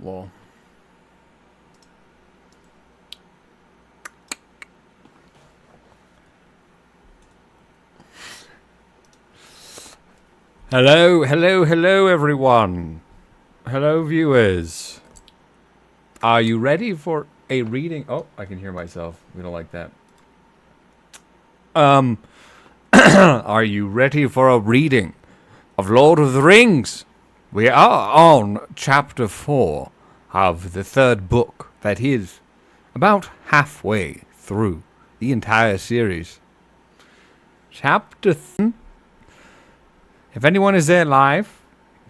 lol. Hello, hello, hello, everyone. Hello, viewers. Are you ready for a reading? Oh, I can hear myself. We don't like that. Are you ready for a reading of Lord of the Rings? We are on chapter 4 of the third book. That is about halfway through the entire series. Chapter If anyone is there live,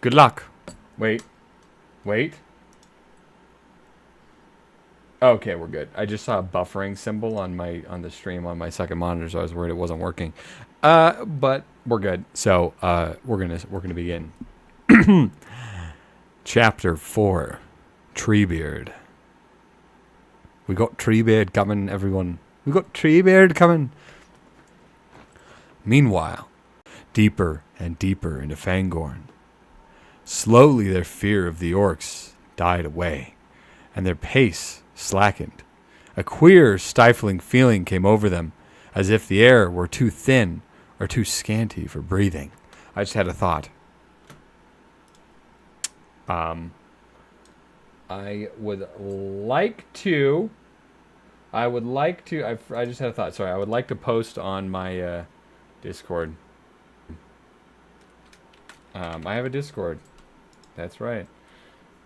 good luck. Wait. Okay, we're good. I just saw a buffering symbol on the stream on my second monitor, so I was worried it wasn't working. But we're good. So we're gonna begin. Chapter 4, Treebeard. We got Treebeard coming, everyone. We got Treebeard coming. Meanwhile, deeper and deeper into Fangorn. Slowly their fear of the orcs died away, and their pace slackened. A queer, stifling feeling came over them, as if the air were too thin or too scanty for breathing. I just had a thought. I would like to, I just had a thought, sorry, I would like to post on my Discord. I have a Discord. That's right.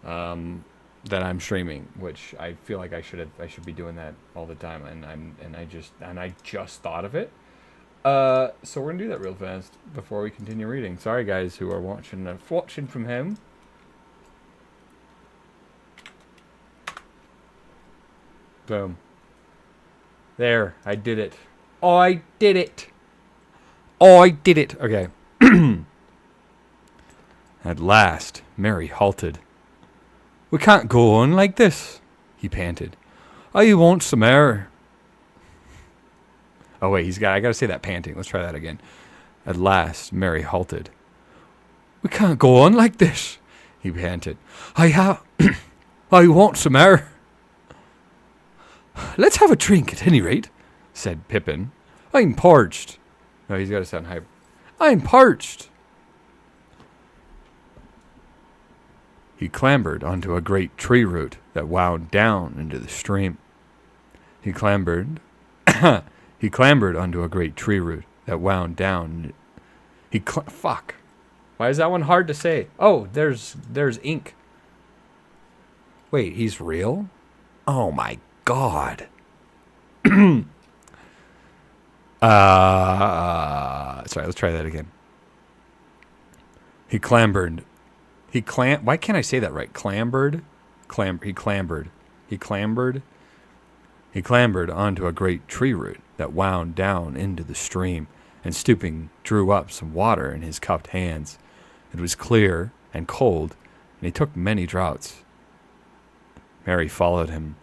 That I'm streaming, which I feel like I should be doing that all the time, and I just thought of it. So we're gonna do that real fast before we continue reading. Sorry guys who are watching from home. Boom. There, I did it. Oh, I did it. Okay. At last, Merry halted. We can't go on like this, he panted. I want some air. Oh wait, I gotta say that panting. Let's try that again. At last, Merry halted. We can't go on like this, he panted. I want some air. Let's have a drink at any rate, said Pippin. I'm parched. No, he's gotta sound hype. I'm parched. He clambered onto a great tree root that wound down into the stream. He clambered onto a great tree root that wound down. Fuck. Why is that one hard to say? Oh, there's ink. Wait, he's real? Oh my god. Sorry, let's try that again. Why can't I say that right? He clambered onto a great tree root that wound down into the stream, and stooping, drew up some water in his cupped hands. It was clear and cold, and he took many draughts. Merry followed him.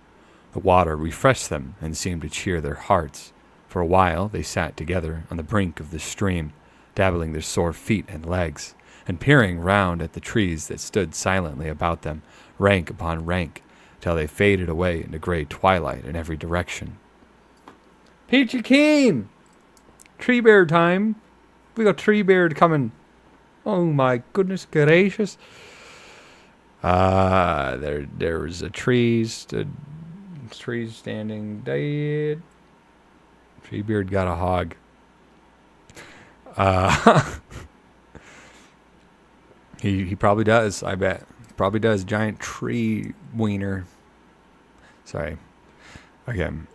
The water refreshed them and seemed to cheer their hearts. For a while they sat together on the brink of the stream, dabbling their sore feet and legs, and peering round at the trees that stood silently about them, rank upon rank, till they faded away into grey twilight in every direction. Peachy Keen! Treebeard time! We got Treebeard coming! Oh my goodness gracious! There was a trees standing dead. Treebeard got a hog. He probably does, I bet. Probably does. Giant tree wiener. Sorry. Again.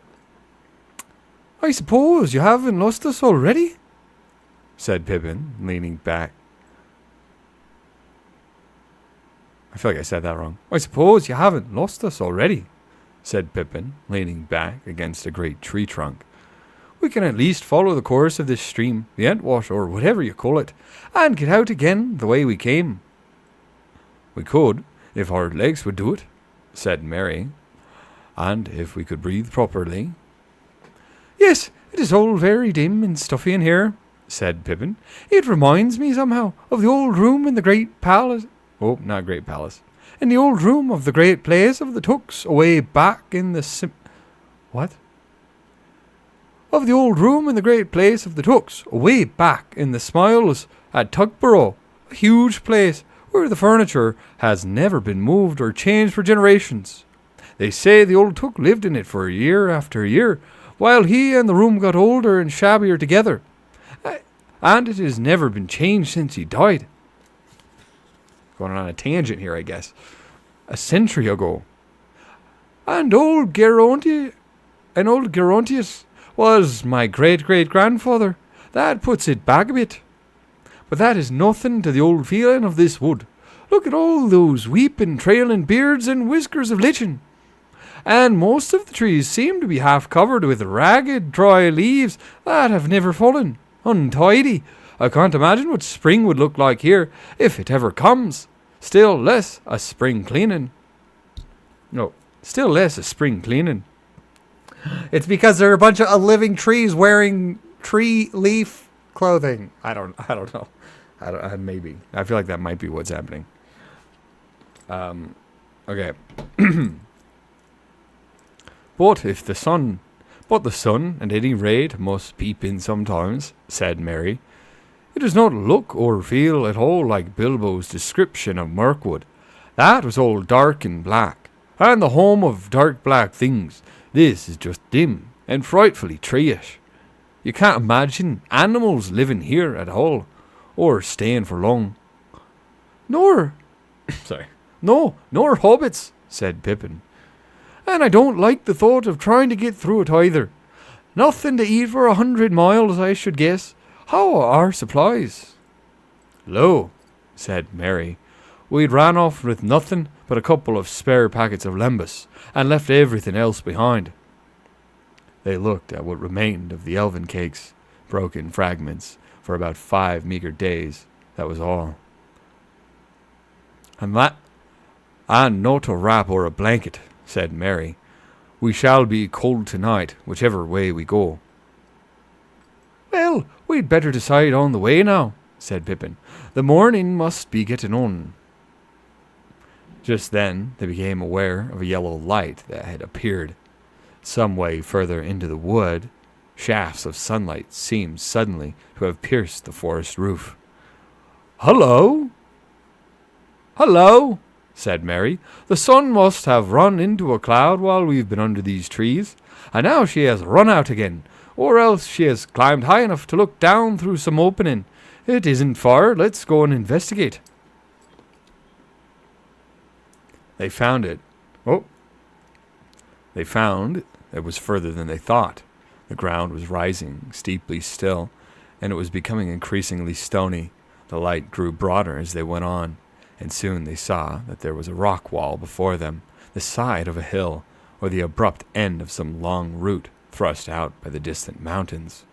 I suppose you haven't lost us already? Said Pippin, leaning back. I feel like I said that wrong. I suppose you haven't lost us already, said Pippin, leaning back against a great tree trunk. We can at least follow the course of this stream, the Entwash, or whatever you call it, and get out again the way we came. We could, if our legs would do it, said Merry, and if we could breathe properly. Yes, it is all very dim and stuffy in here, said Pippin. It reminds me somehow of the old room in the great palace. Oh, not Great Palace. In the old room of the great place of the Tooks, away back in the What? Of the old room in the great place of the Tooks, away back in the Smiles at Tugborough, a huge place where the furniture has never been moved or changed for generations. They say the old Took lived in it for year after year, while he and the room got older and shabbier together, and it has never been changed since he died. Going on a tangent here, I guess. A century ago. And old Gerontius was my great-great-grandfather. That puts it back a bit. But that is nothing to the old feeling of this wood. Look at all those weeping, trailing beards and whiskers of lichen. And most of the trees seem to be half covered with ragged, dry leaves that have never fallen. Untidy. I can't imagine what spring would look like here, if it ever comes. Still less a spring cleaning. It's because there are a bunch of living trees wearing tree leaf clothing. I don't know. Maybe. I feel like that might be what's happening. Okay. But the sun at any rate must peep in sometimes, said Mary. It does not look or feel at all like Bilbo's description of Mirkwood. That was all dark and black, and the home of dark black things. This is just dim and frightfully treeish. You can't imagine animals living here at all, or staying for long. Nor hobbits, said Pippin. And I don't like the thought of trying to get through it either. Nothing to eat for 100 miles, I should guess. How are our supplies? Lo, said Mary, we'd ran off with nothing but a couple of spare packets of lembas, and left everything else behind. They looked at what remained of the elven cakes, broken fragments, for about 5 meager days. That was all. And not a wrap or a blanket, said Mary. We shall be cold tonight, whichever way we go. Well, we'd better decide on the way now, said Pippin. The morning must be getting on. Just then they became aware of a yellow light that had appeared. Some way further into the wood, shafts of sunlight seemed suddenly to have pierced the forest roof. Hello, said Mary. The sun must have run into a cloud while we've been under these trees, and now she has run out again, or else she has climbed high enough to look down through some opening. It isn't far. Let's go and investigate. They found it. They found it was further than they thought. The ground was rising steeply still, and it was becoming increasingly stony. The light grew broader as they went on, and soon they saw that there was a rock wall before them, the side of a hill, or the abrupt end of some long route thrust out by the distant mountains.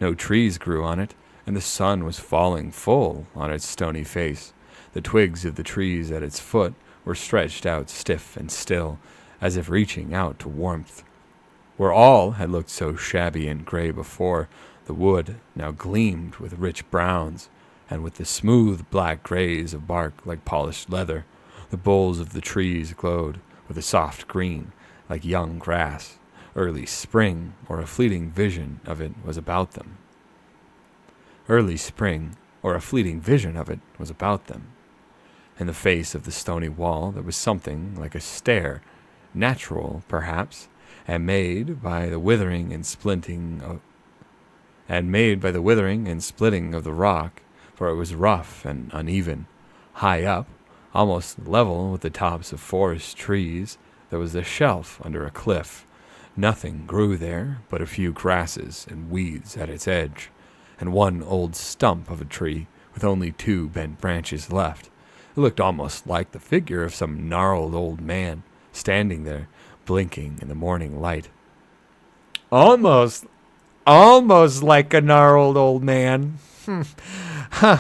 No trees grew on it, and the sun was falling full on its stony face. The twigs of the trees at its foot were stretched out stiff and still, as if reaching out to warmth. Where all had looked so shabby and grey before, the wood now gleamed with rich browns, and with the smooth black greys of bark like polished leather. The boles of the trees glowed with a soft green, like young grass. Early spring, or a fleeting vision of it, was about them. In the face of the stony wall there was something like a stair, natural, perhaps, and made by the withering and splitting of the rock, for it was rough and uneven. High up, almost level with the tops of forest trees, there was a shelf under a cliff. Nothing grew there but a few grasses and weeds at its edge, and one old stump of a tree with only 2 bent branches left. It looked almost like the figure of some gnarled old man, standing there, blinking in the morning light. Almost like a gnarled old man.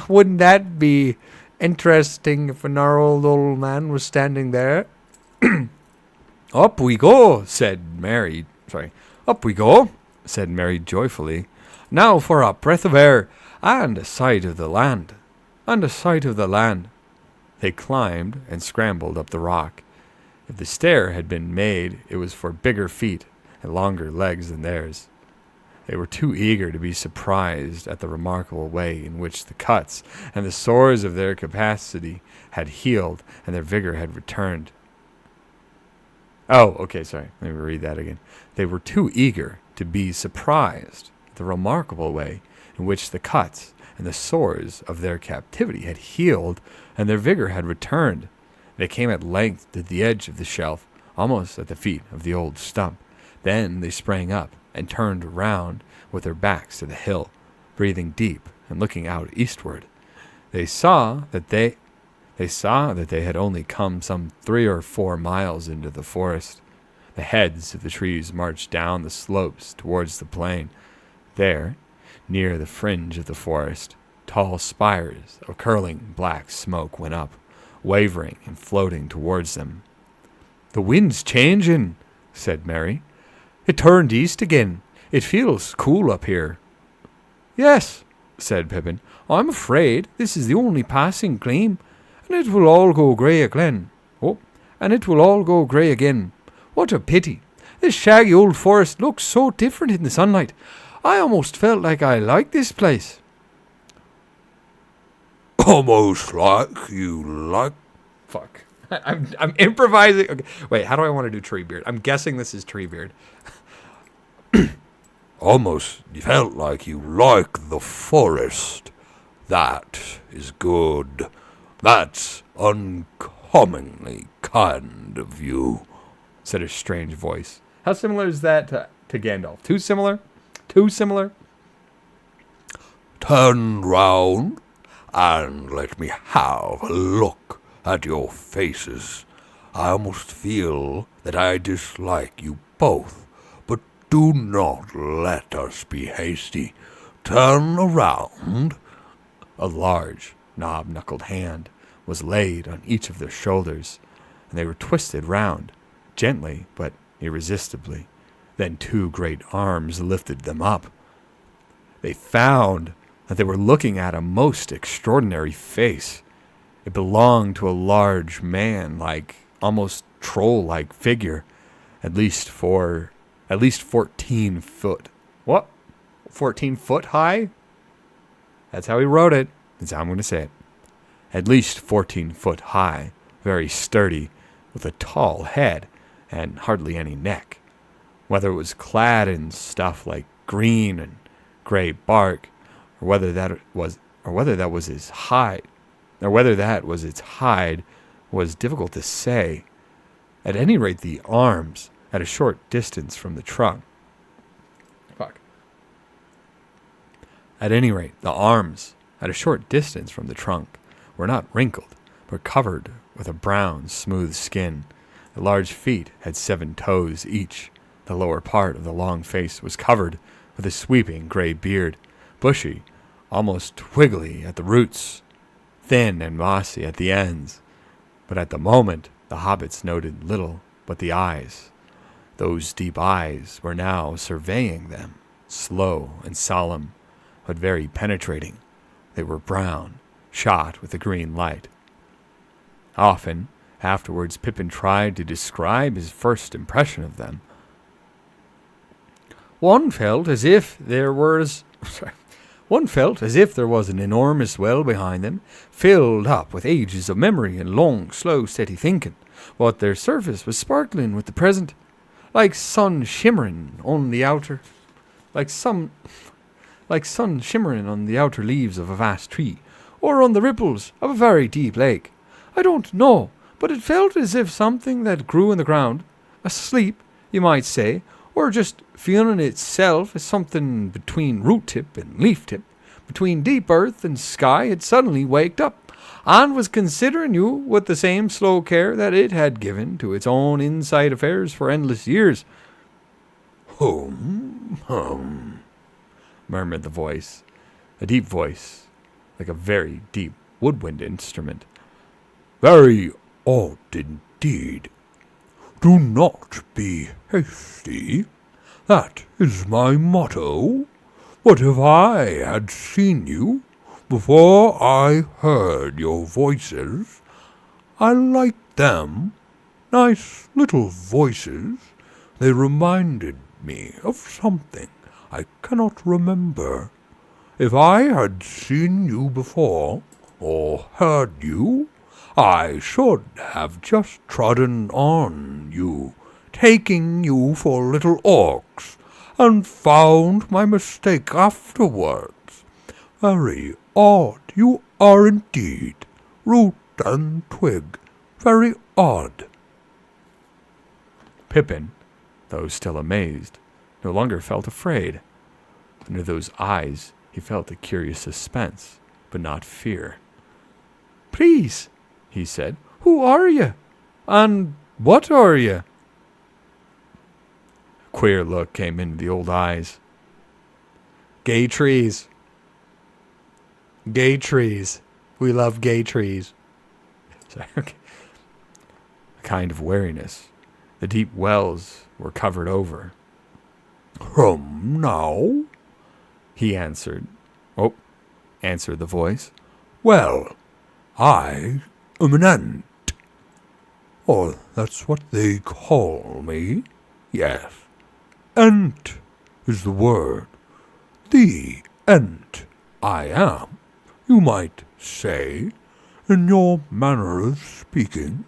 Wouldn't that be interesting if a gnarled old man was standing there? Up we go, said Mary. Up we go, said Mary joyfully. Now for a breath of air, and a sight of the land. They climbed and scrambled up the rock. If the stair had been made, it was for bigger feet and longer legs than theirs. They were too eager to be surprised at the remarkable way in which the cuts and the sores of their capacity had healed and their vigor had returned. Oh, okay, sorry. Let me read that again. They were too eager to be surprised at the remarkable way in which the cuts and the sores of their captivity had healed and their vigor had returned. They came at length to the edge of the shelf, almost at the feet of the old stump. Then they sprang up and turned round with their backs to the hill, breathing deep and looking out eastward. They saw that they had only come some 3 or 4 miles into the forest. The heads of the trees marched down the slopes towards the plain. There, near the fringe of the forest, tall spires of curling black smoke went up, wavering and floating towards them. "The wind's changing," said Mary. "It turned east again. It feels cool up here." "Yes," said Pippin. "I'm afraid this is the only passing gleam, and it will all go grey again. And it will all go grey again. What a pity. This shaggy old forest looks so different in the sunlight. I almost felt like I liked this place." Almost like you like... Fuck. I'm improvising. Okay. Wait, how do I want to do Treebeard? I'm guessing this is Treebeard. Almost felt like you like the forest. That is good. That's uncommonly kind of you, said a strange voice. How similar is that to Gandalf? Too similar? Too similar? Turn round and let me have a look at your faces. I almost feel that I dislike you both, but do not let us be hasty. Turn around. A large, knob-knuckled hand was laid on each of their shoulders, and they were twisted round, gently but irresistibly. Then 2 great arms lifted them up. They found that they were looking at a most extraordinary face. It belonged to a large man-like, almost troll-like figure, at least 14 foot. What? 14 foot high? That's how he wrote it. That's how I'm going to say it. At least 14 foot high, very sturdy, with a tall head and hardly any neck. Whether it was clad in stuff like green and gray bark, or whether that was its hide, was difficult to say. At any rate, the arms, at a short distance from the trunk. At any rate, the arms, at a short distance from the trunk, were not wrinkled, but covered with a brown, smooth skin. The large feet had 7 toes each. The lower part of the long face was covered with a sweeping gray beard, bushy, almost twiggly at the roots, thin and mossy at the ends. But at the moment, the hobbits noted little but the eyes. Those deep eyes were now surveying them, slow and solemn, but very penetrating. They were brown, shot with a green light. Often, afterwards, Pippin tried to describe his first impression of them. One felt as if there was an enormous well behind them, filled up with ages of memory and long, slow, steady thinking, but their surface was sparkling with the present, like sun shimmering on the outer leaves of a vast tree, or on the ripples of a very deep lake. I don't know, but it felt as if something that grew in the ground, asleep, you might say, or just feeling itself as something between root tip and leaf tip, between deep earth and sky, had suddenly waked up, and was considering you with the same slow care that it had given to its own inside affairs for endless years. Hum, murmured the voice, a deep voice, like a very deep woodwind instrument. Very odd indeed. Do not be hasty. That is my motto. What if I had seen you before I heard your voices, I liked them. Nice little voices. They reminded me of something I cannot remember. If I had seen you before, or heard you, I should have just trodden on you, taking you for little orcs, and found my mistake afterwards. Very odd you are indeed, root and twig, very odd. Pippin, though still amazed, no longer felt afraid. Under those eyes he felt a curious suspense, but not fear. "Please," he said, "who are you? And what are you?" A queer look came into the old eyes. Gay trees. Gay trees. We love gay trees. Sorry, okay. A kind of wariness. The deep wells were covered over. Now? He answered. "Oh," answered the voice. Well, I am an ant. Or that's what they call me. Yes, ant is the word. The ant I am, you might say, in your manner of speaking.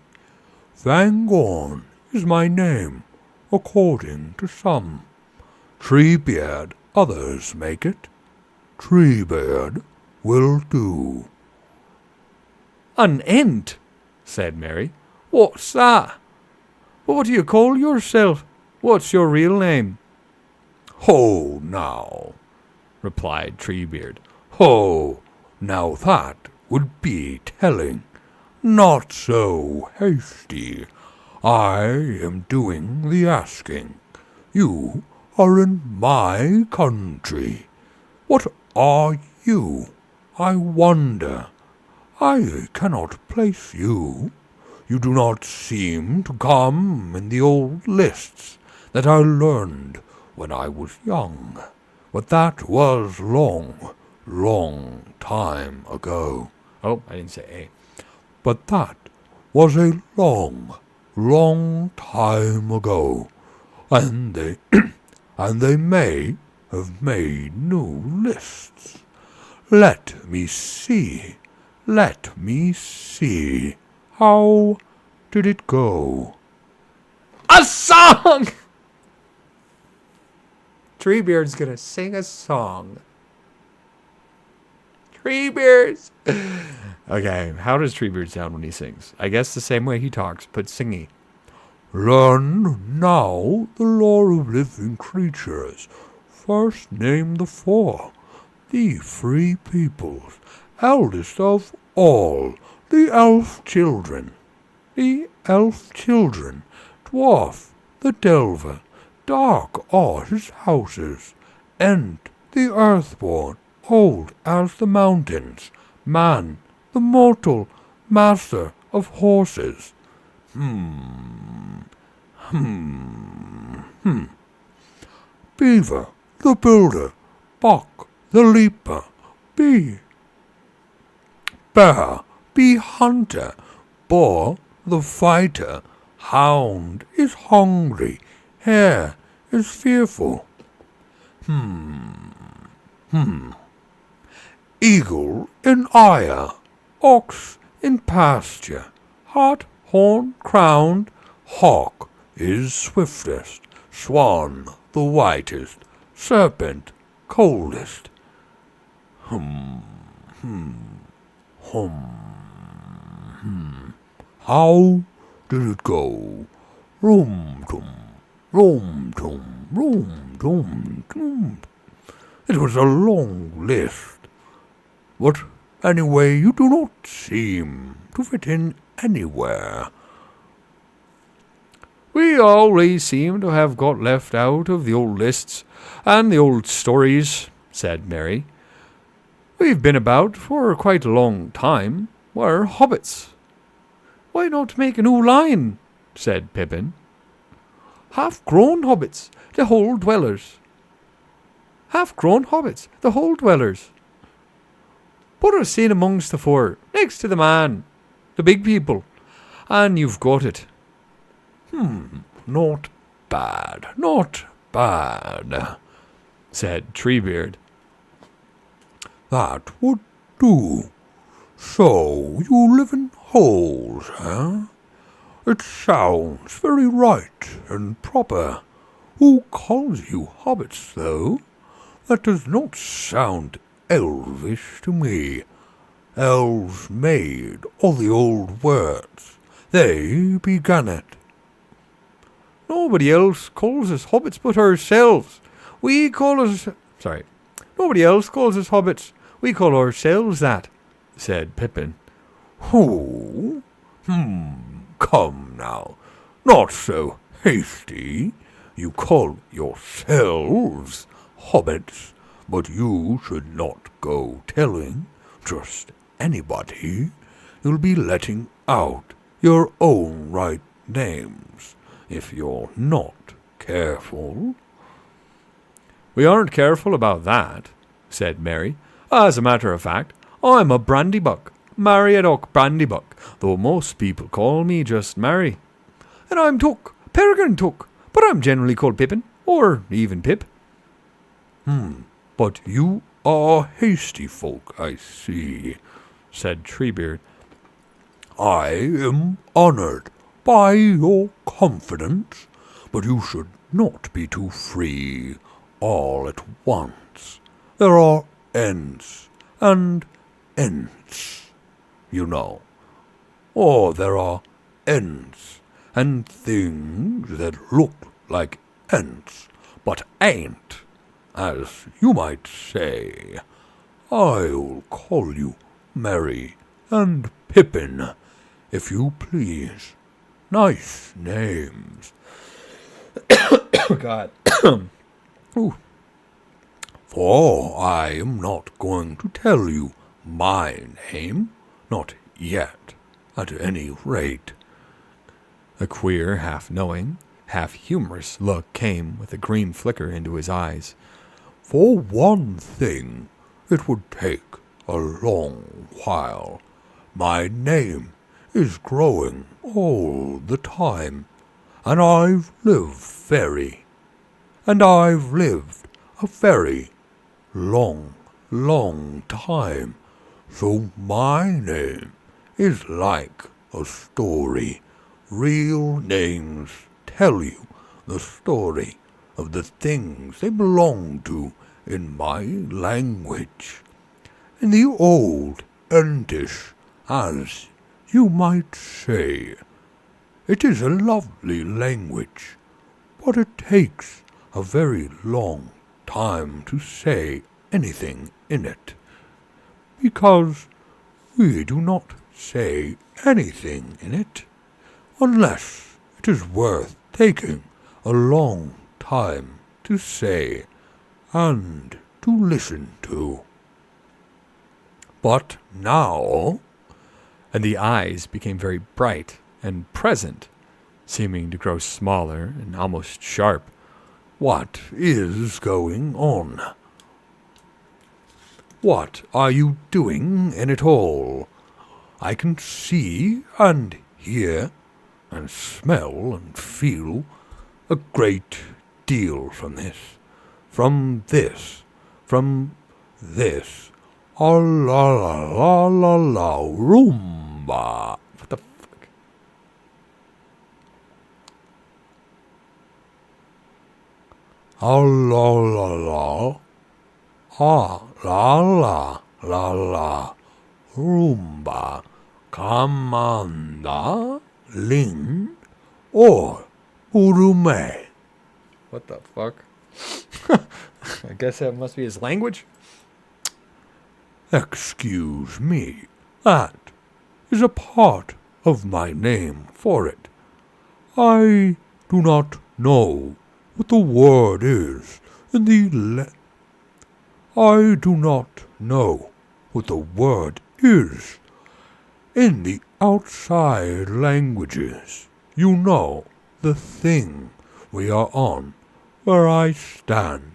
Fangorn is my name, according to some. Treebeard others make it. Treebeard will do. "An ant," said Mary. "What's that? What do you call yourself? What's your real name?" Ho now, replied Treebeard. Ho, now that would be telling. Not so hasty. I am doing the asking. You are in my country. What are you? I wonder. I cannot place you. You do not seem to come in the old lists that I learned when I was young. But that was long time ago. Oh, I didn't say A. But that was a long time ago. And they and they may have made new lists. Let me see. How did it go? A song! Treebeard's gonna sing a song. Treebeards. Okay, how does Treebeard sound when he sings? I guess the same way he talks, but singy. Learn now the lore of living creatures. First name the four, the free peoples, eldest of all, the elf children. The elf children, dwarf, the delver, dark are his houses, Ent, the earthborn, old as the mountains, man, the mortal, master of horses. Beaver, the builder, Buck, the leaper, Bee, bear, bee hunter, boar, the fighter, hound is hungry, hare is fearful. Eagle in ire, ox in pasture, hart, horn, crowned, hawk is swiftest, swan the whitest, serpent coldest. How did it go? Room tum, room tum, room tum tum. It was a long list, but anyway, you do not seem to fit in anywhere. We always seem to have got left out of the old lists and the old stories, said Mary. We've been about for quite a long time. We're hobbits. Why not make a new line? Said Pippin. Half-grown hobbits, the hole dwellers. Half-grown hobbits, the hole dwellers. Put us in amongst the four, next to the man, the big people. and you've got it. Not bad, not bad, said Treebeard. That would do. So you live in holes, eh? It sounds very right and proper. Who calls you hobbits, though? That does not sound elvish to me. Elves made all the old words. They began it. Nobody else calls us hobbits but ourselves. Nobody else calls us hobbits. We call ourselves that, said Pippin. Who? Come now. Not so hasty. You call yourselves hobbits, but you should not go telling just anybody. You'll be letting out your own right names if you're not careful. We aren't careful about that, said Merry. As a matter of fact, I'm a Brandybuck, Marriott Brandybuck, though most people call me just Mary. And I'm Took, Peregrine Took, but I'm generally called Pippin, or even Pip. But you are hasty folk, I see, said Treebeard. I am honored by your confidence, but you should not be too free all at once. There are ends and ends, you know. Or there are ends and things that look like ends, but ain't, as you might say. I'll call you Merry and Pippin, if you please. Nice names. Oh, God. Ooh. For I am not going to tell you my name, not yet, at any rate. A queer, half-knowing, half-humorous look came with a green flicker into his eyes. For one thing, it would take a long while. My name is growing all the time, and I've lived a very long time, so my name is like a story. Real names tell you the story of the things they belong to in my language. In the old Entish, as you might say. It is a lovely language, but it takes a very long time to say anything in it, because we do not say anything in it unless it is worth taking a long time to say and to listen to. But now, And the eyes became very bright and present, seeming to grow smaller and almost sharp. what is going on? What are you doing in it all? I can see and hear and smell and feel a great deal from this. Oh la la la la la Roomba. What the fuck? Oh la la la. Ah la la la la. Roomba. Commander Lin or Urume. What the fuck? I guess that must be his language. Excuse me, that is a part of my name for it. I do not know what the word is in the I do not know what the word is in the outside languages. You know, the thing we are on, where I stand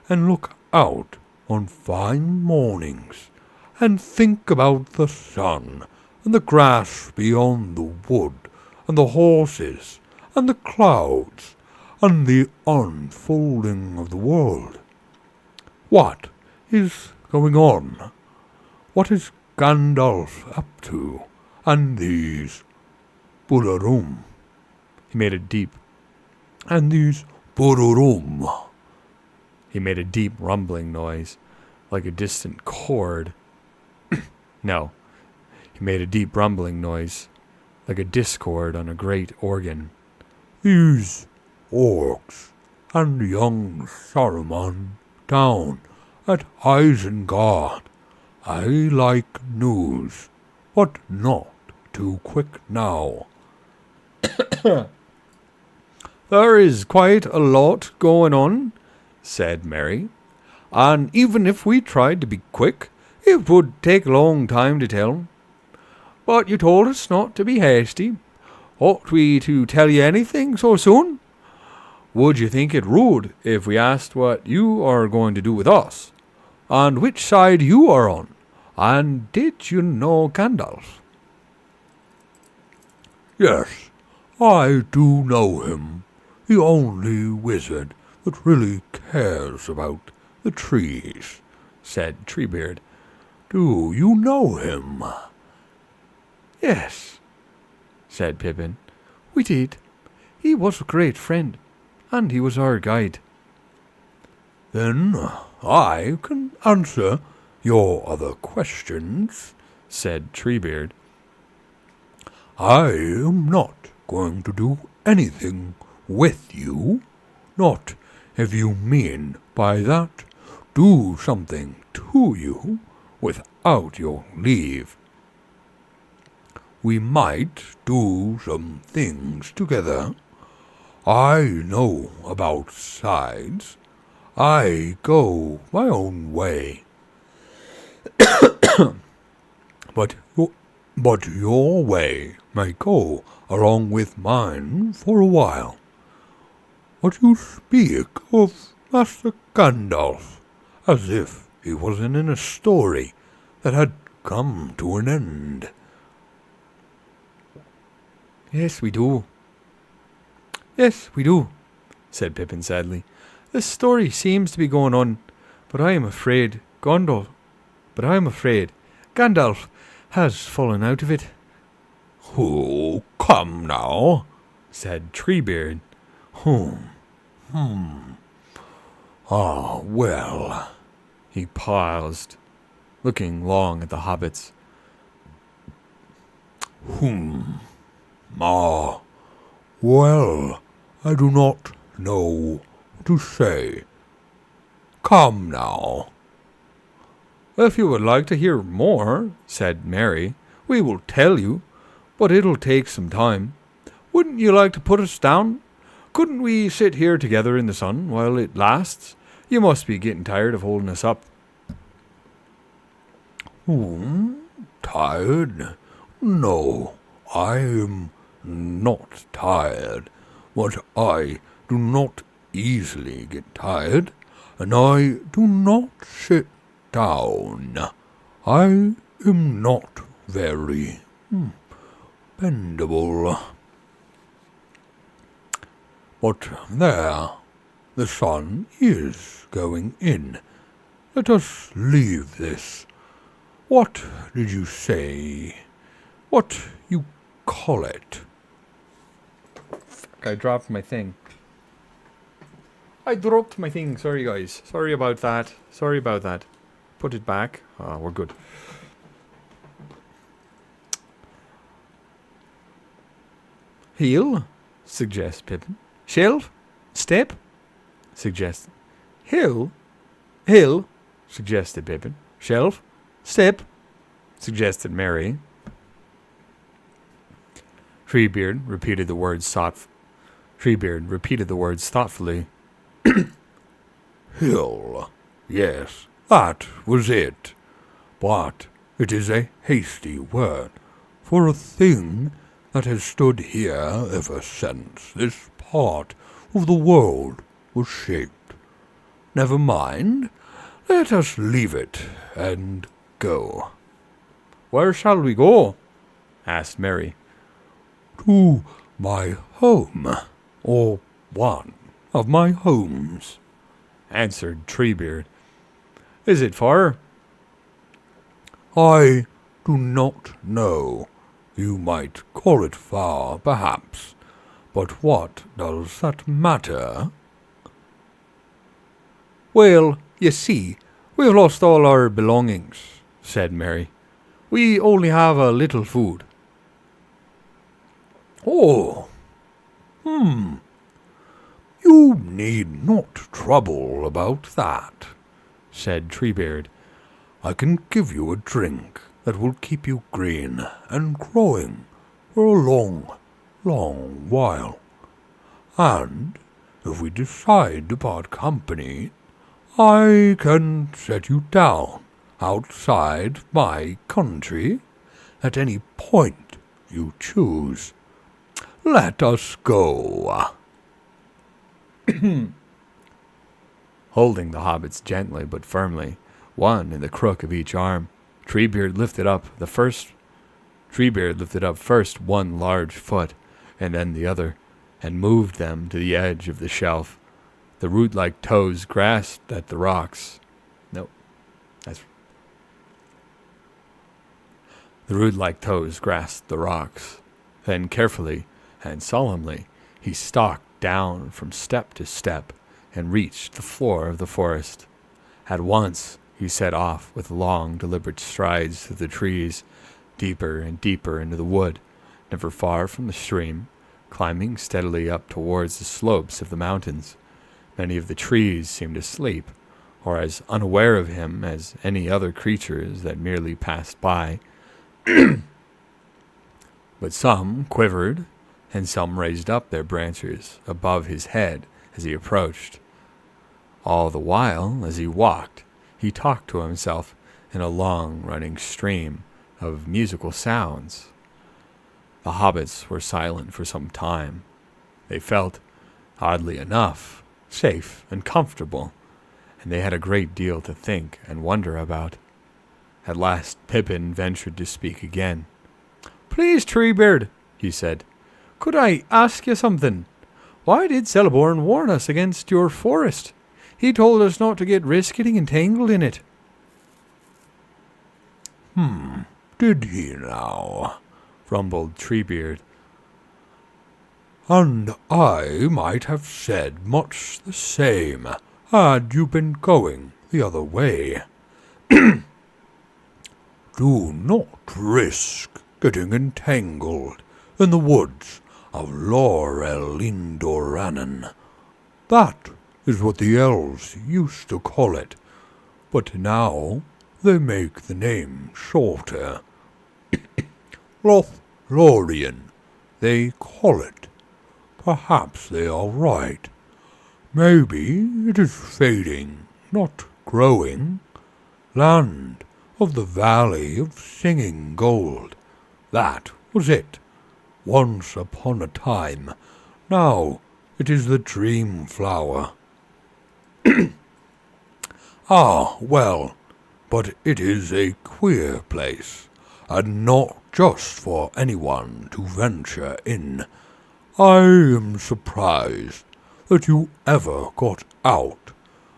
and look out on fine mornings and think about the sun and the grass beyond the wood and the horses, and the clouds, and the unfolding of the world. What is going on? What is Gandalf up to? And these Budarum, He made a deep and these Budarum. He made a deep rumbling noise, like a distant chord. No, he made a deep rumbling noise, like a discord on a great organ. These orcs and young Saruman down at Isengard. I like news, but not too quick now. There is quite a lot going on, said Mary, and even if we tried to be quick, it would take a long time to tell. But you told us not to be hasty. Ought we to tell you anything so soon? Would you think it rude if we asked what you are going to do with us, and which side you are on, and did you know Gandalf? Yes, I do know him, the only wizard that really cares about the trees, said Treebeard. Do you know him? Yes, said Pippin. We did. He was a great friend, and he was our guide. Then I can answer your other questions, said Treebeard. I am not going to do anything with you, not if you mean by that do something to you without your leave. We might do some things together. I know about sides. I go my own way. But your way may go along with mine for a while. But you speak of Master Gandalf as if he wasn't in a story that had come to an end. Yes, we do. Yes, we do, said Pippin sadly. This story seems to be going on, but I am afraid Gandalf has fallen out of it. Oh, come now, said Treebeard. Ah, well. He paused, looking long at the hobbits. Ah, well, I do not know what to say. Come now. If you would like to hear more, said Mary, we will tell you, but it'll take some time. Wouldn't you like to put us down? Couldn't we sit here together in the sun while it lasts? You must be getting tired of holding us up. Tired? No, I am not tired, but I do not easily get tired, and I do not sit down. I am not very bendable. But there, the sun is going in. Let us leave this. What did you say? What you call it? I dropped my thing. I dropped my thing. Sorry, guys. Sorry about that. Put it back. We're good. Heel, suggests Pippin. Shelf? Step? Suggests. Hill, suggested Pippin. Shelf? Step? Suggested Mary. Treebeard repeated the words thoughtfully. Hill. Yes, that was it. But it is a hasty word for a thing that has stood here ever since this part of the world was shaped. Never mind. Let us leave it and go. Where shall we go? Asked Mary. To My home, or one of my homes, answered Treebeard. Is it far? I do not know. You might call it far, perhaps, but what does that matter? Well, you see, we've lost all our belongings, said Mary. We only have a little food. Oh, you need not trouble about that, said Treebeard. I can give you a drink that will keep you green and growing for a long, long while. And if we decide to part company, I can set you down outside my country at any point you choose. Let us go. Holding the hobbits gently but firmly, one in the crook of each arm, Treebeard lifted up first one large foot, and then the other, and moved them to the edge of the shelf. The root-like toes grasped at the rocks. The root-like toes grasped the rocks. Then carefully and solemnly he stalked down from step to step and reached the floor of the forest. At once he set off with long, deliberate strides through the trees, deeper and deeper into the wood, never far from the stream, climbing steadily up towards the slopes of the mountains. Many of the trees seemed asleep, or as unaware of him as any other creatures that merely passed by. But some quivered, and some raised up their branches above his head as he approached. All the while, as he walked, he talked to himself in a long-running stream of musical sounds. The hobbits were silent for some time. They felt, oddly enough, safe and comfortable, and they had a great deal to think and wonder about. At last Pippin ventured to speak again. "Please, Treebeard," he said, "could I ask you something? Why did Celeborn warn us against your forest? He told us not to getting entangled in it." Did he now? Rumbled Treebeard. And I might have said much the same had you been going the other way. Do not risk getting entangled in the woods of LotR Lindoranen. That is what the elves used to call it, but now they make the name shorter. Lothlorien, they call it. Perhaps they are right. Maybe it is fading, not growing. Land of the Valley of Singing Gold. That was it. Once upon a time. Now it is the Dream Flower. Ah, well, but it is a queer place, and not just for anyone to venture in. I am surprised that you ever got out,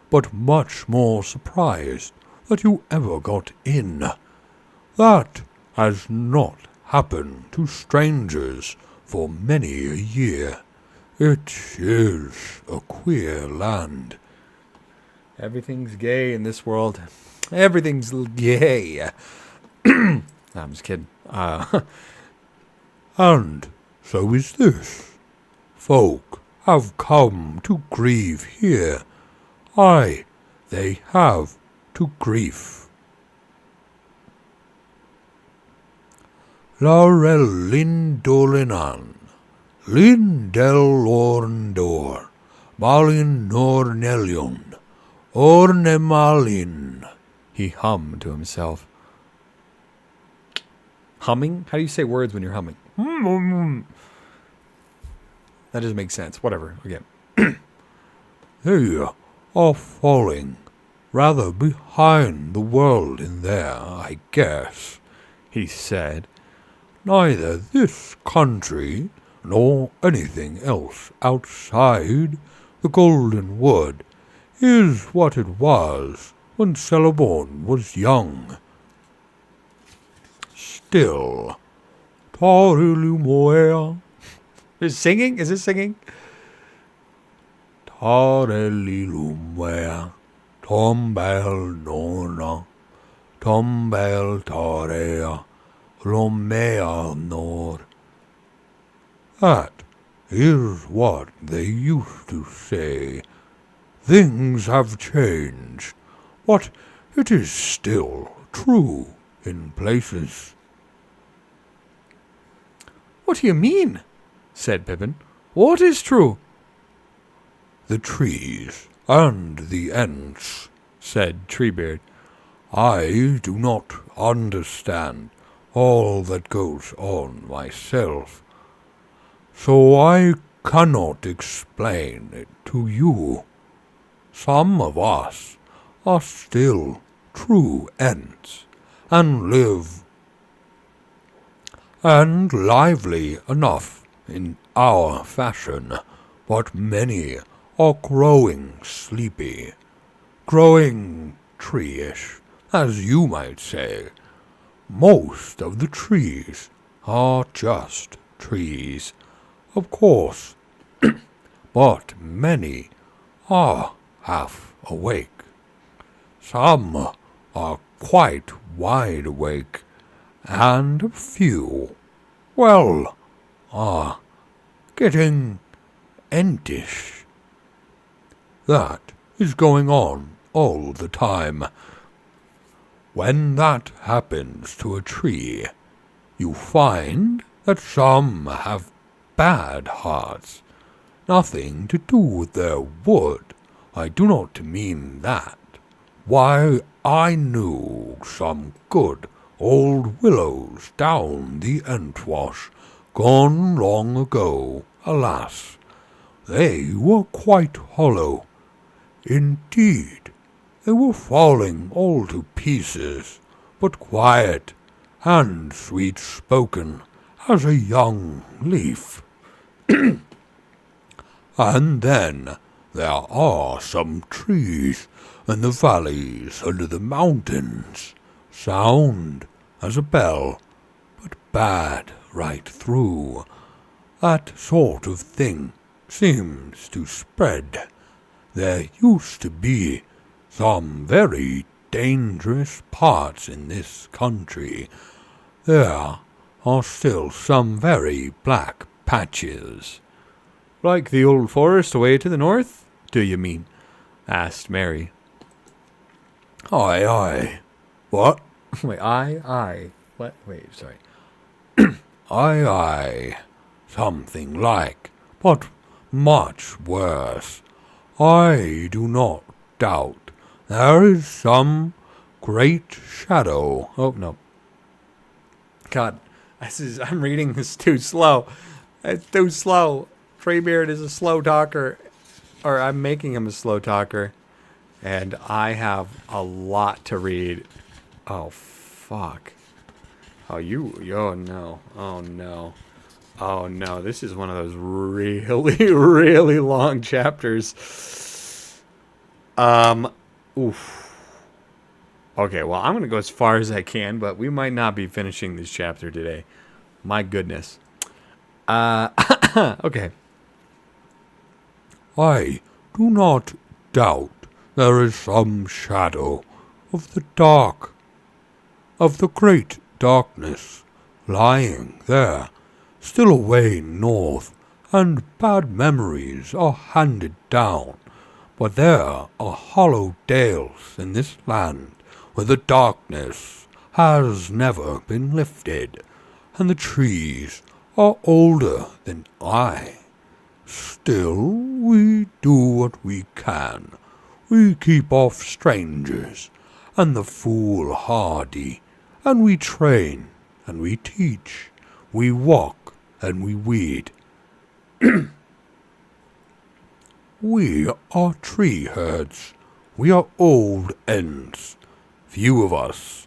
but much more surprised that you ever got in. That has not happened to strangers for many a year. It is a queer land. Everything's gay in this world. Everything's gay. I'm just kidding. And so is this. Folk have come to grieve here. Aye, they have to grief. Laurel Lindolinan, Lindel Orndor, Malin Nornelion, Ornemalin. He hummed to himself. Humming? How do you say words when you're humming? That doesn't make sense. Whatever. Again. They are falling rather behind the world in there, I guess, he said. Neither this country nor anything else outside the golden wood is what it was when Celeborn was young. Still, Torilumoea, Is singing? Is it singing? Torelilumea, Tombel nona, Tombel torea, Lomea nor. That is what they used to say. Things have changed, but it is still true in places. What do you mean? Said Pippin. What is true? The trees and the ants, Said Treebeard. I do not understand all that goes on myself, so I cannot explain it to you. Some of us are still true ants, and live and lively enough in our fashion, but many are growing sleepy, growing tree-ish, as you might say. Most of the trees are just trees, of course, but many are half awake. Some are quite wide awake, and a few, well, are getting entish. That is going on all the time. When that happens to a tree, you find that some have bad hearts. Nothing to do with their wood. I do not mean that. Why, I knew some good old willows down the Entwash, gone long ago, alas. They were quite hollow. Indeed, they were falling all to pieces, but quiet and sweet-spoken as a young leaf. And then there are some trees in the valleys under the mountains, sound as a bell, but bad right through. That sort of thing seems to spread. There used to be some very dangerous parts in this country. There are still some very black patches. Like the old forest away to the north, do you mean? Asked Mary. Aye, aye. What? Wait, I. What? Wait, sorry. Aye, aye. Something like, but much worse. I do not doubt there is some great shadow. Oh, no. God, I'm reading this too slow. It's too slow. Treebeard is a slow talker, or I'm making him a slow talker, and I have a lot to read. Oh, fuck. Oh, no. Oh, no. Oh, no. This is one of those really, really long chapters. Oof. Okay, well, I'm going to go as far as I can, but we might not be finishing this chapter today. My goodness. Okay. I do not doubt there is some shadow of the dark, of the great darkness, lying there, still away north, and bad memories are handed down. But there are hollow dales in this land where the darkness has never been lifted, and the trees are older than I. Still, we do what we can. We keep off strangers, and the foolhardy, and we train, and we teach, we walk, and we weed. We are tree herds. We are old ends. Few of us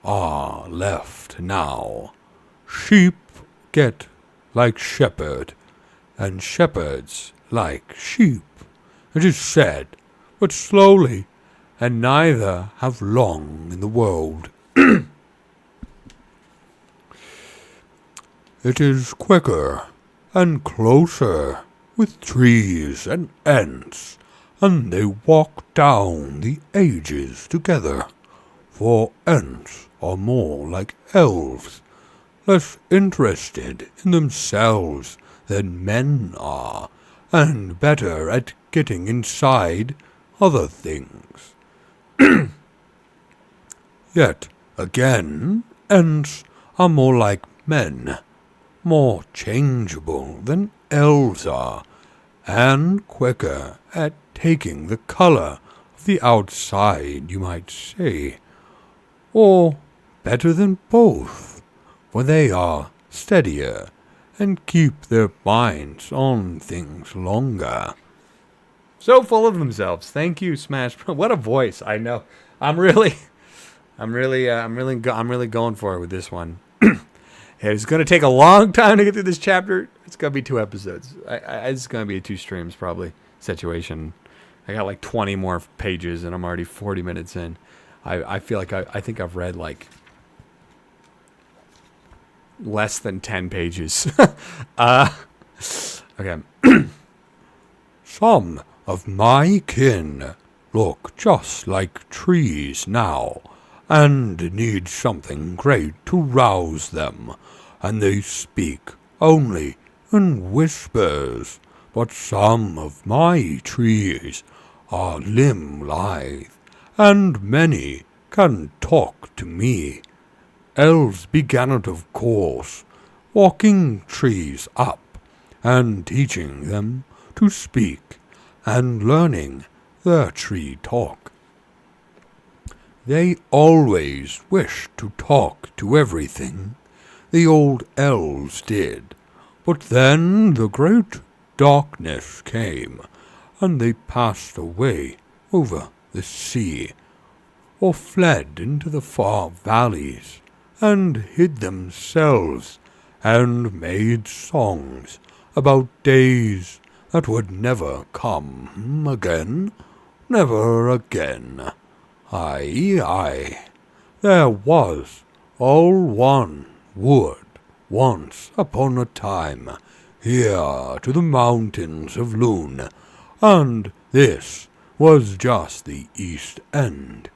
are left now. Sheep get like shepherd, and shepherds like sheep. It is said, but slowly, and neither have long in the world. It is quicker and closer with trees and ants, and they walk down the ages together, for ants are more like elves, less interested in themselves than men are, and better at getting inside other things. Yet again, ants are more like men, more changeable than elves are, and quicker at taking the color of the outside, you might say, or better than both, for they are steadier and keep their minds on things longer. So full of themselves. Thank you, Smash. What a voice! I know. I'm really going for it with this one. It's going to take a long time to get through this chapter. It's going to be 2 episodes. It's going to be a 2 streams probably situation. I got like 20 more pages and I'm already 40 minutes in. I feel like I think I've read like less than 10 pages. Okay. Some of my kin look just like trees now, and need something great to rouse them, and they speak only in whispers. But some of my trees are limb-lithe, and many can talk to me. Elves began it, of course, walking trees up, and teaching them to speak, and learning their tree talk. They always wished to talk to everything, the old elves did, but then the great darkness came, and they passed away over the sea, or fled into the far valleys, and hid themselves, and made songs about days that would never come again, never again. Aye, there was all one wood once upon a time, here to the mountains of Loon, and this was just the east end.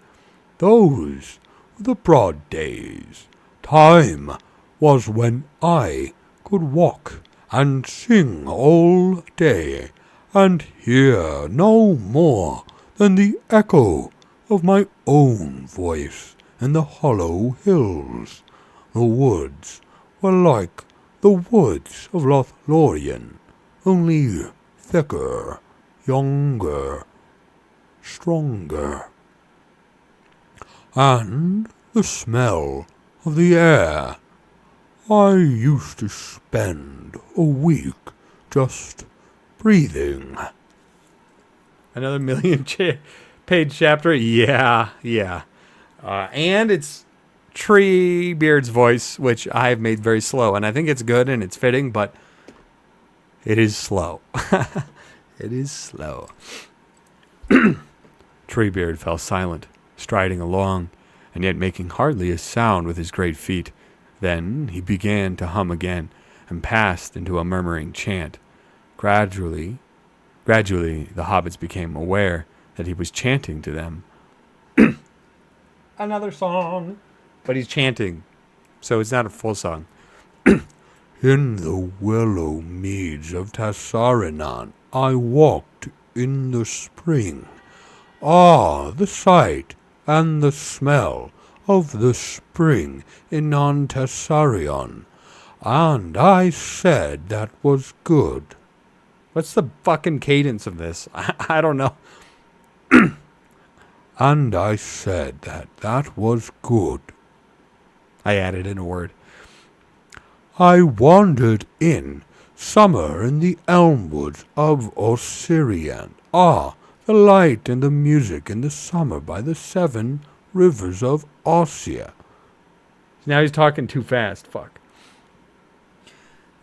Those were the broad days. Time was when I could walk and sing all day, and hear no more than the echo of my own voice in the hollow hills. The woods were like the woods of LotR, only thicker, younger, stronger. And the smell of the air. I used to spend a week just breathing. Another million page chapter? Yeah. And it's Treebeard's voice, which I have made very slow. And I think it's good and it's fitting, but it is slow. It is slow. Treebeard fell silent, striding along, and yet making hardly a sound with his great feet. Then he began to hum again, and passed into a murmuring chant. Gradually, the hobbits became aware that he was chanting to them. Another song. But he's chanting, so it's not a full song. In the willow meads of Tassarinan I walked in the spring. Ah, the sight and the smell of the spring in Tassarion. And I said that was good. What's the fucking cadence of this? I don't know. And I said that was good. I added in a word. I wandered in summer in the elmwoods of Osirian. Ah, the light and the music in the summer by the 7 rivers of Ossia. Now he's talking too fast. Fuck.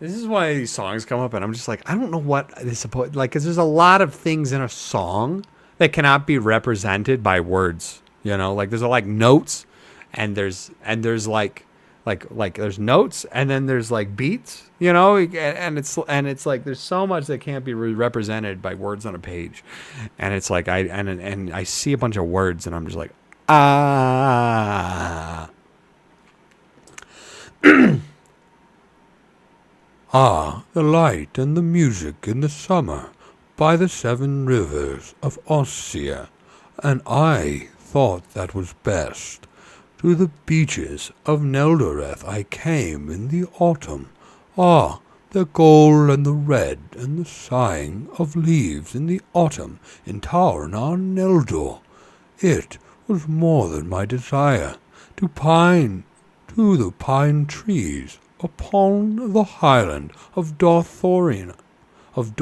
This is why these songs come up, and I'm just like, I don't know what is supposed, like, because there's a lot of things in a song that cannot be represented by words. You know, like there's like notes, and there's like there's notes, and then there's like beats. You know, and it's like there's so much that can't be represented by words on a page, and it's like I see a bunch of words, and I'm just like, ah. Ah, the light and the music in the summer by the 7 rivers of Ossia, and I thought that was best. To the beaches of Neldoreth I came in the autumn. Ah, the gold and the red and the sighing of leaves in the autumn in Taurna Neldor. It was more than my desire to the pine trees upon the highland of Dorthonion, of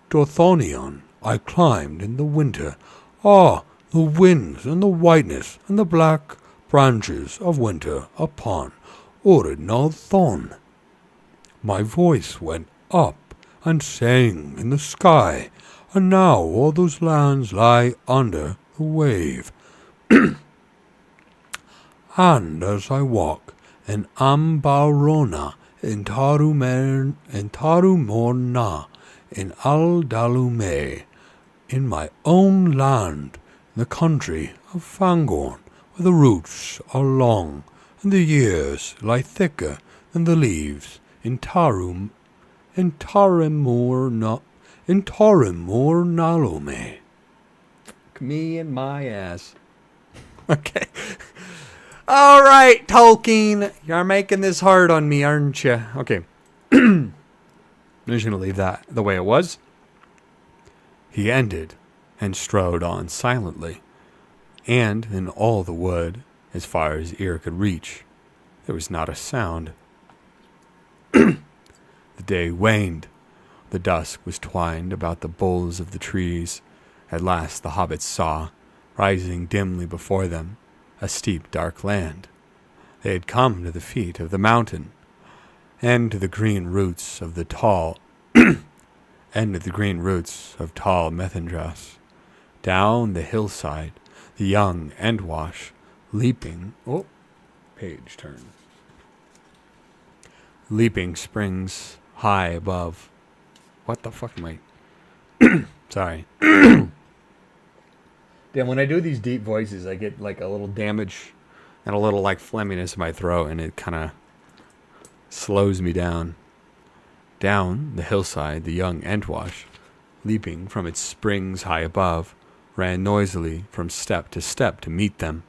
Dorthonion I climbed in the winter. Ah, the winds and the whiteness and the black branches of winter upon Oridnothon. My voice went up and sang in the sky, and now all those lands lie under the wave. And as I walk in Ambarona, in Tarumorna, in Aldalume, in my own land, in the country of Fangorn, where the roots are long, and the years lie thicker than the leaves, in Tarimornalume. Me and my ass. Okay. All right, Tolkien. You're making this hard on me, aren't you? Okay. I'm just going to leave that the way it was. He ended and strode on silently, and in all the wood, as far as ear could reach, there was not a sound. The day waned. The dusk was twined about the boles of the trees. At last the hobbits saw, rising dimly before them, a steep, dark land. They had come to the feet of the mountain, and to the green roots of the tall, tall Methendras. Down the hillside, the young Entwash, leaping springs high above. What the fuck am I? Sorry. Damn, when I do these deep voices, I get like a little damage and a little like phlegminess in my throat, and it kind of slows me down. Down the hillside, the young Entwash, leaping from its springs high above, ran noisily from step to meet them.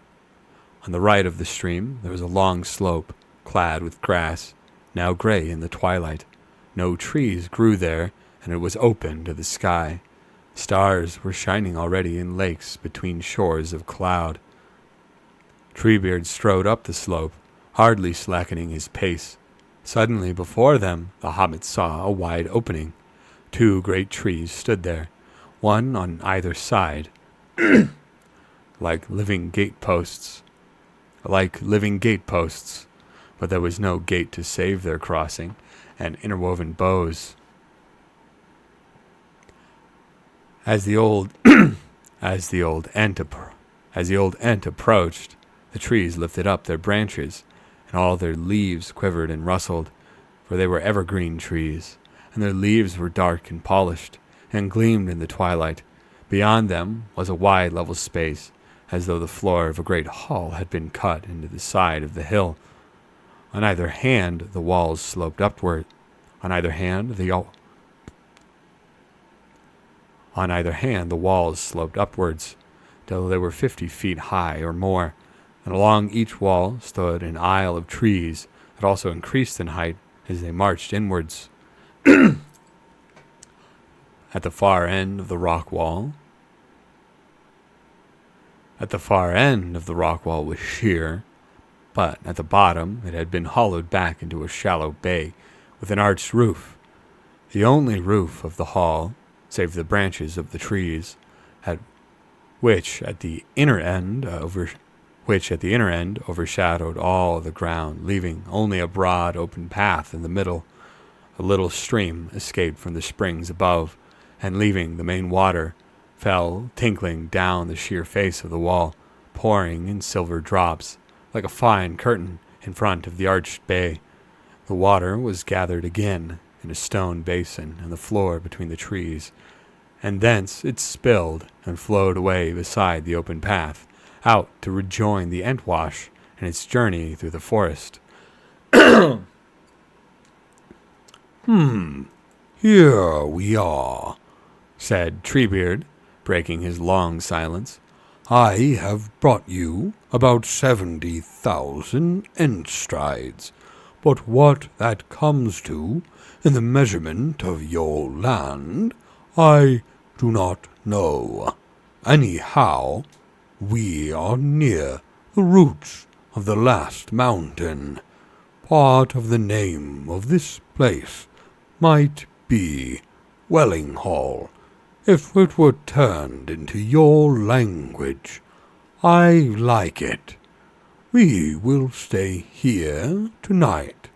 On the right of the stream, there was a long slope, clad with grass, now gray in the twilight. No trees grew there, and it was open to the sky. Stars were shining already in lakes between shores of cloud. Treebeard strode up the slope, hardly slackening his pace. Suddenly before them the hobbits saw a wide opening. 2 great trees stood there, one on either side, like living gateposts, but there was no gate to save their crossing, and interwoven boughs. As the old Ent approached, the trees lifted up their branches, and all their leaves quivered and rustled, for they were evergreen trees, and their leaves were dark and polished, and gleamed in the twilight. Beyond them was a wide level space, as though the floor of a great hall had been cut into the side of the hill. On either hand the walls sloped upward. On either hand the walls sloped upwards, till they were 50 feet high or more, and along each wall stood an aisle of trees that also increased in height as they marched inwards. At the far end of the rock wall was sheer, but at the bottom it had been hollowed back into a shallow bay with an arched roof. The only roof of the hall, save the branches of the trees, which at the inner end which at the inner end overshadowed all the ground, leaving only a broad open path in the middle. A little stream escaped from the springs above, and leaving the main water, fell tinkling down the sheer face of the wall, pouring in silver drops, like a fine curtain in front of the arched bay. The water was gathered again in a stone basin in the floor between the trees, and thence it spilled and flowed away beside the open path, out to rejoin the Entwash in its journey through the forest. Here we are, said Treebeard, breaking his long silence. I have brought you about 70,000 Entstrides, but what that comes to in the measurement of your land, I do not know. Anyhow, we are near the roots of the last mountain. Part of the name of this place might be Wellinghall, if it were turned into your language. I like it. We will stay here tonight.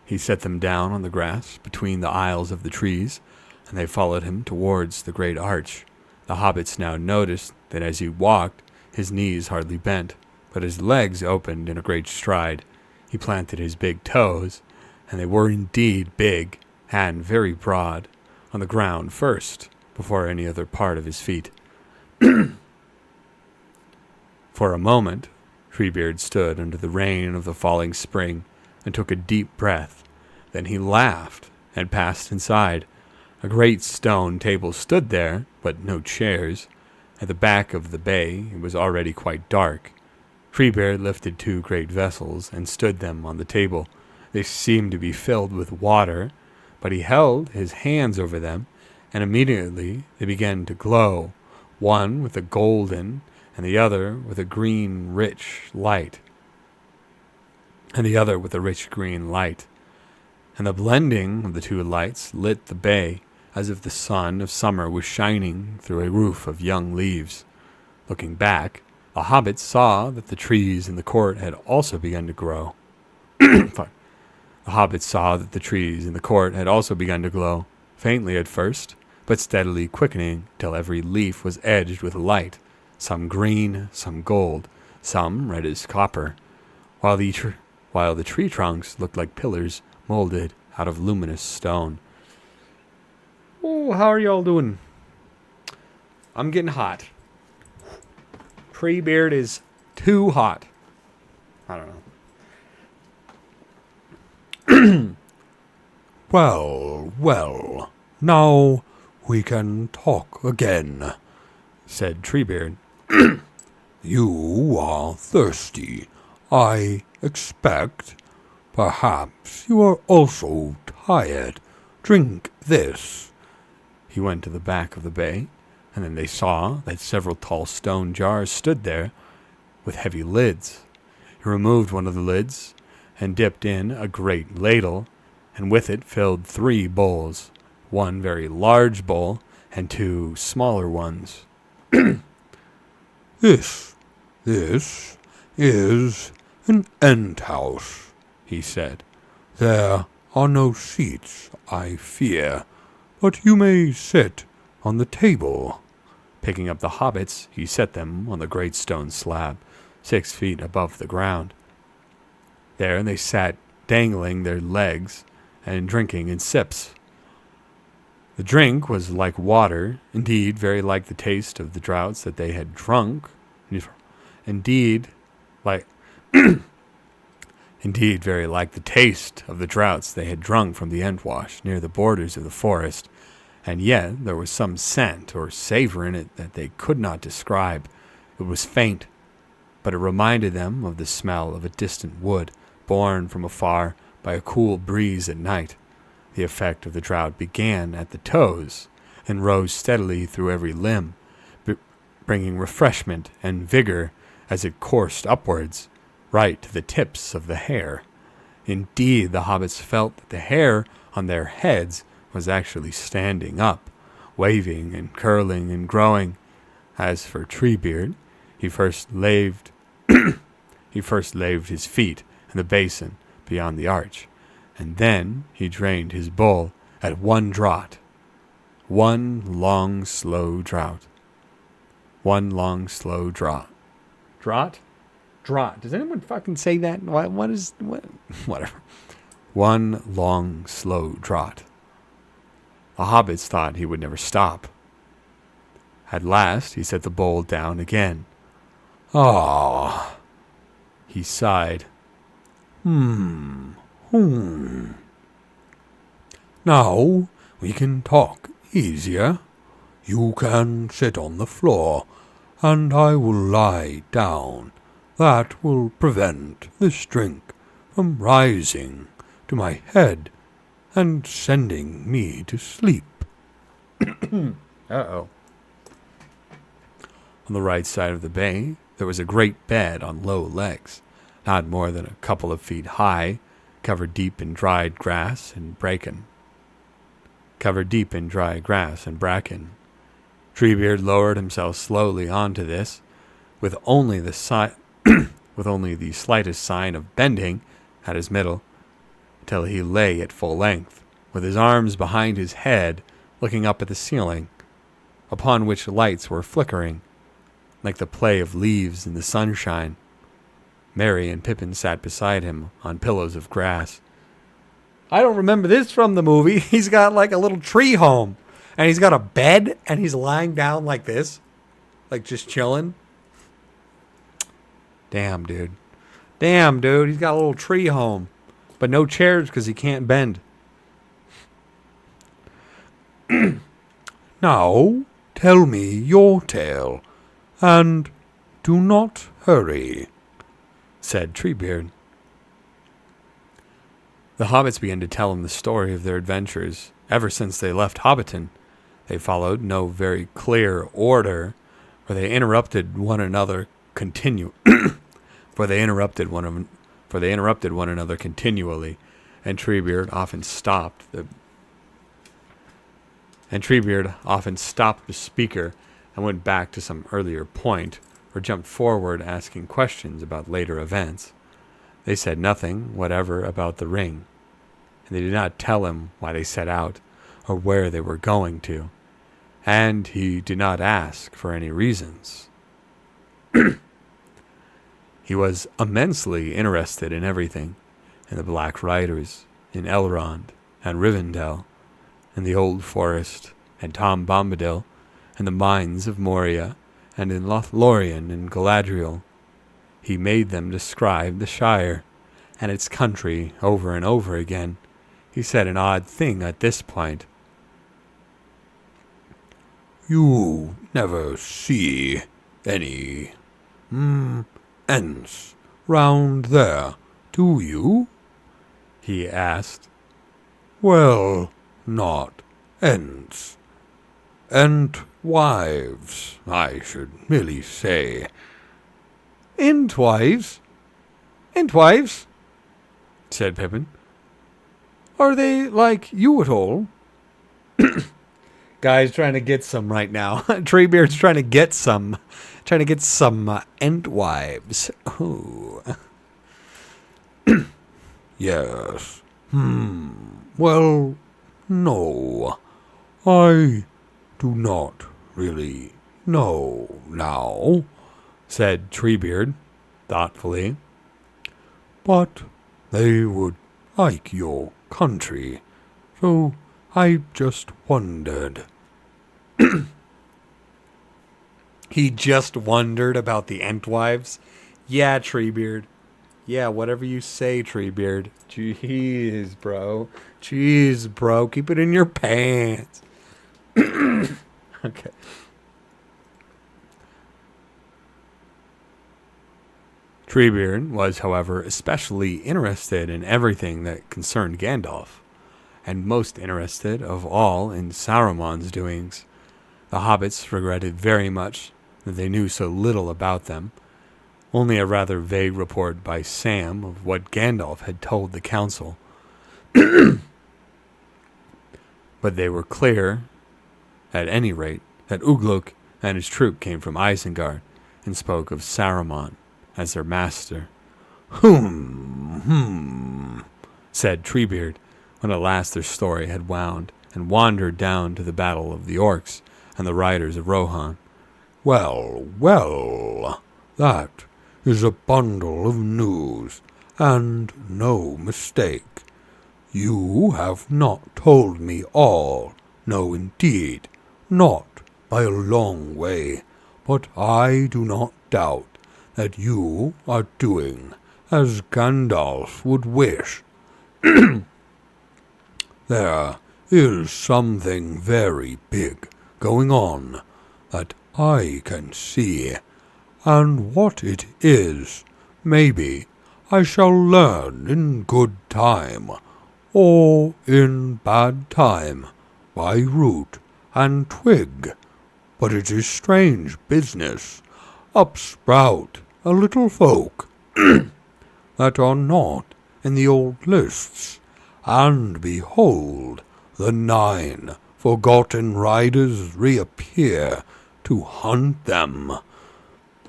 He set them down on the grass between the aisles of the trees, and they followed him towards the great arch. The hobbits now noticed that as he walked, his knees hardly bent, but his legs opened in a great stride. He planted his big toes, and they were indeed big and very broad, on the ground first, before any other part of his feet. For a moment, Treebeard stood under the rain of the falling spring and took a deep breath. Then he laughed and passed inside. A great stone table stood there, but no chairs. At the back of the bay it was already quite dark. Treebeard lifted two great vessels and stood them on the table. They seemed to be filled with water, but he held his hands over them, and immediately they began to glow, one with a golden and the other with a green rich light. And the blending of the two lights lit the bay as if the sun of summer was shining through a roof of young leaves. Looking back, the hobbits saw that the trees in the court had also begun to grow. The hobbits saw that the trees in the court had also begun to glow, faintly at first, but steadily quickening till every leaf was edged with light, some green, some gold, some red as copper, while the tree trunks looked like pillars molded out of luminous stone. Oh, how are y'all doing? I'm getting hot. Treebeard is too hot. I don't know. Well, now we can talk again, said Treebeard. You are thirsty, I expect. Perhaps you are also tired. Drink this. He went to the back of the bay, and then they saw that several tall stone jars stood there with heavy lids. He removed one of the lids and dipped in a great ladle, and with it filled 3 bowls, one very large bowl and 2 smaller ones. This is an end house, he said. There are no seats, I fear, but you may sit on the table. Picking up the hobbits, he set them on the great stone slab, 6 feet above the ground. There they sat, dangling their legs and drinking in sips. The drink was like water, indeed very like the taste of the draughts that they had drunk. Indeed very like the taste of the draughts they had drunk from the Entwash near the borders of the forest, and yet there was some scent or savor in it that they could not describe. It was faint, but it reminded them of the smell of a distant wood, borne from afar by a cool breeze at night. The effect of the draught began at the toes and rose steadily through every limb, bringing refreshment and vigor as it coursed upwards, right to the tips of the hair. Indeed, the hobbits felt that the hair on their heads was actually standing up, waving and curling and growing. As for Treebeard, he first laved his feet in the basin beyond the arch, and then he drained his bowl at one draught. One long, slow draught. One long, slow draught. Draught? Draught. Does anyone fucking say that? What? Whatever. One long, slow draught. The hobbits thought he would never stop. At last, he set the bowl down again. Ah, He sighed. now we can talk easier. You can sit on the floor, and I will lie down. That will prevent this drink from rising to my head and sending me to sleep. Uh-oh. On the right side of the bay, there was a great bed on low legs, not more than a couple of feet high, covered deep in dried grass and bracken. Treebeard lowered himself slowly onto this, with only the slightest sign of bending at his middle, till he lay at full length, with his arms behind his head, looking up at the ceiling, upon which lights were flickering, like the play of leaves in the sunshine. Merry and Pippin sat beside him on pillows of grass. I don't remember this from the movie. He's got like a little tree home. And he's got a bed, and he's lying down like this. Like just chilling. Damn, dude. He's got a little tree home. But no chairs because he can't bend. Now, tell me your tale, and do not hurry, said Treebeard. The hobbits began to tell him the story of their adventures ever since they left Hobbiton. They followed no very clear order, for they interrupted one another continually, and Treebeard often stopped the speaker and went back to some earlier point, or jumped forward asking questions about later events. They said nothing whatever about the ring, and they did not tell him why they set out or where they were going to, and he did not ask for any reasons. He was immensely interested in everything, in the Black Riders, in Elrond and Rivendell, in the Old Forest and Tom Bombadil, and the mines of Moria, and in Lothlorien and Galadriel. He made them describe the Shire and its country over and over again. He said an odd thing at this point. You never see any Ents round there, do you? He asked. Well, not Ents. Entwives, I should merely say. Entwives? Entwives? Said Pippin. Are they like you at all? Guy's trying to get some right now. Treebeard's trying to get some. Entwives. Oh. Yes. Well, no. I do not really know now, said Treebeard thoughtfully. But they would like your country, so I just wondered. He just wondered about the Entwives? Yeah, Treebeard. Yeah, whatever you say, Treebeard. Jeez, bro. Keep it in your pants. Okay. Treebeard was, however, especially interested in everything that concerned Gandalf, and most interested of all in Saruman's doings. The hobbits regretted very much that they knew so little about them, only a rather vague report by Sam of what Gandalf had told the council. But they were clear, at any rate, that Ugluk and his troop came from Isengard and spoke of Saruman as their master. Said Treebeard, when at last their story had wound and wandered down to the battle of the orcs and the riders of Rohan. Well, well, that is a bundle of news, and no mistake. You have not told me all, no indeed, not by a long way, but I do not doubt that you are doing as Gandalf would wish. There is something very big going on that I can see, and what it is, maybe I shall learn in good time, or in bad time, by root and twig. But it is strange business, upsprout a little folk that are not in the old lists, and behold, the 9 forgotten riders reappear to hunt them.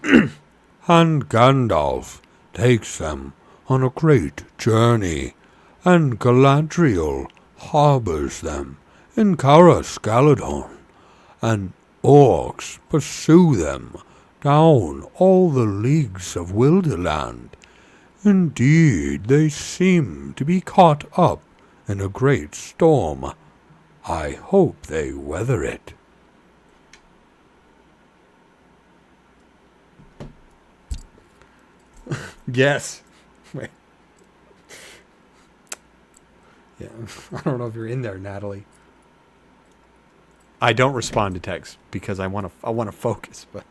And Gandalf takes them on a great journey, and Galadriel harbors them in Caras-Galadon, and orcs pursue them down all the leagues of Wilderland. Indeed, they seem to be caught up in a great storm. I hope they weather it. Yes. Wait. Yeah, I don't know if you're in there, Natalie. I don't respond to text because I want to focus, but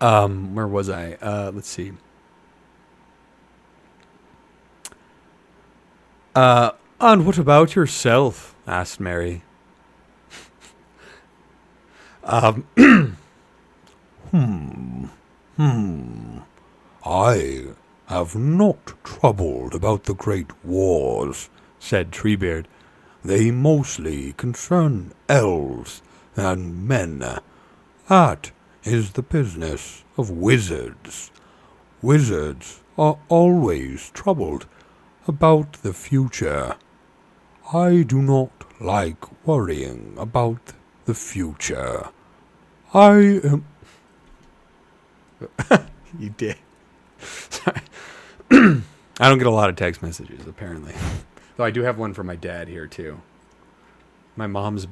where was I? Let's see. And what about yourself? Asked Mary. I have not troubled about the great wars, Said Treebeard. They mostly concern elves and men. That is the business of wizards. Wizards are always troubled about the future. I do not like worrying about the future. I am... You did. Sorry. I don't get a lot of text messages, apparently. Though I do have one from my dad here too. My mom's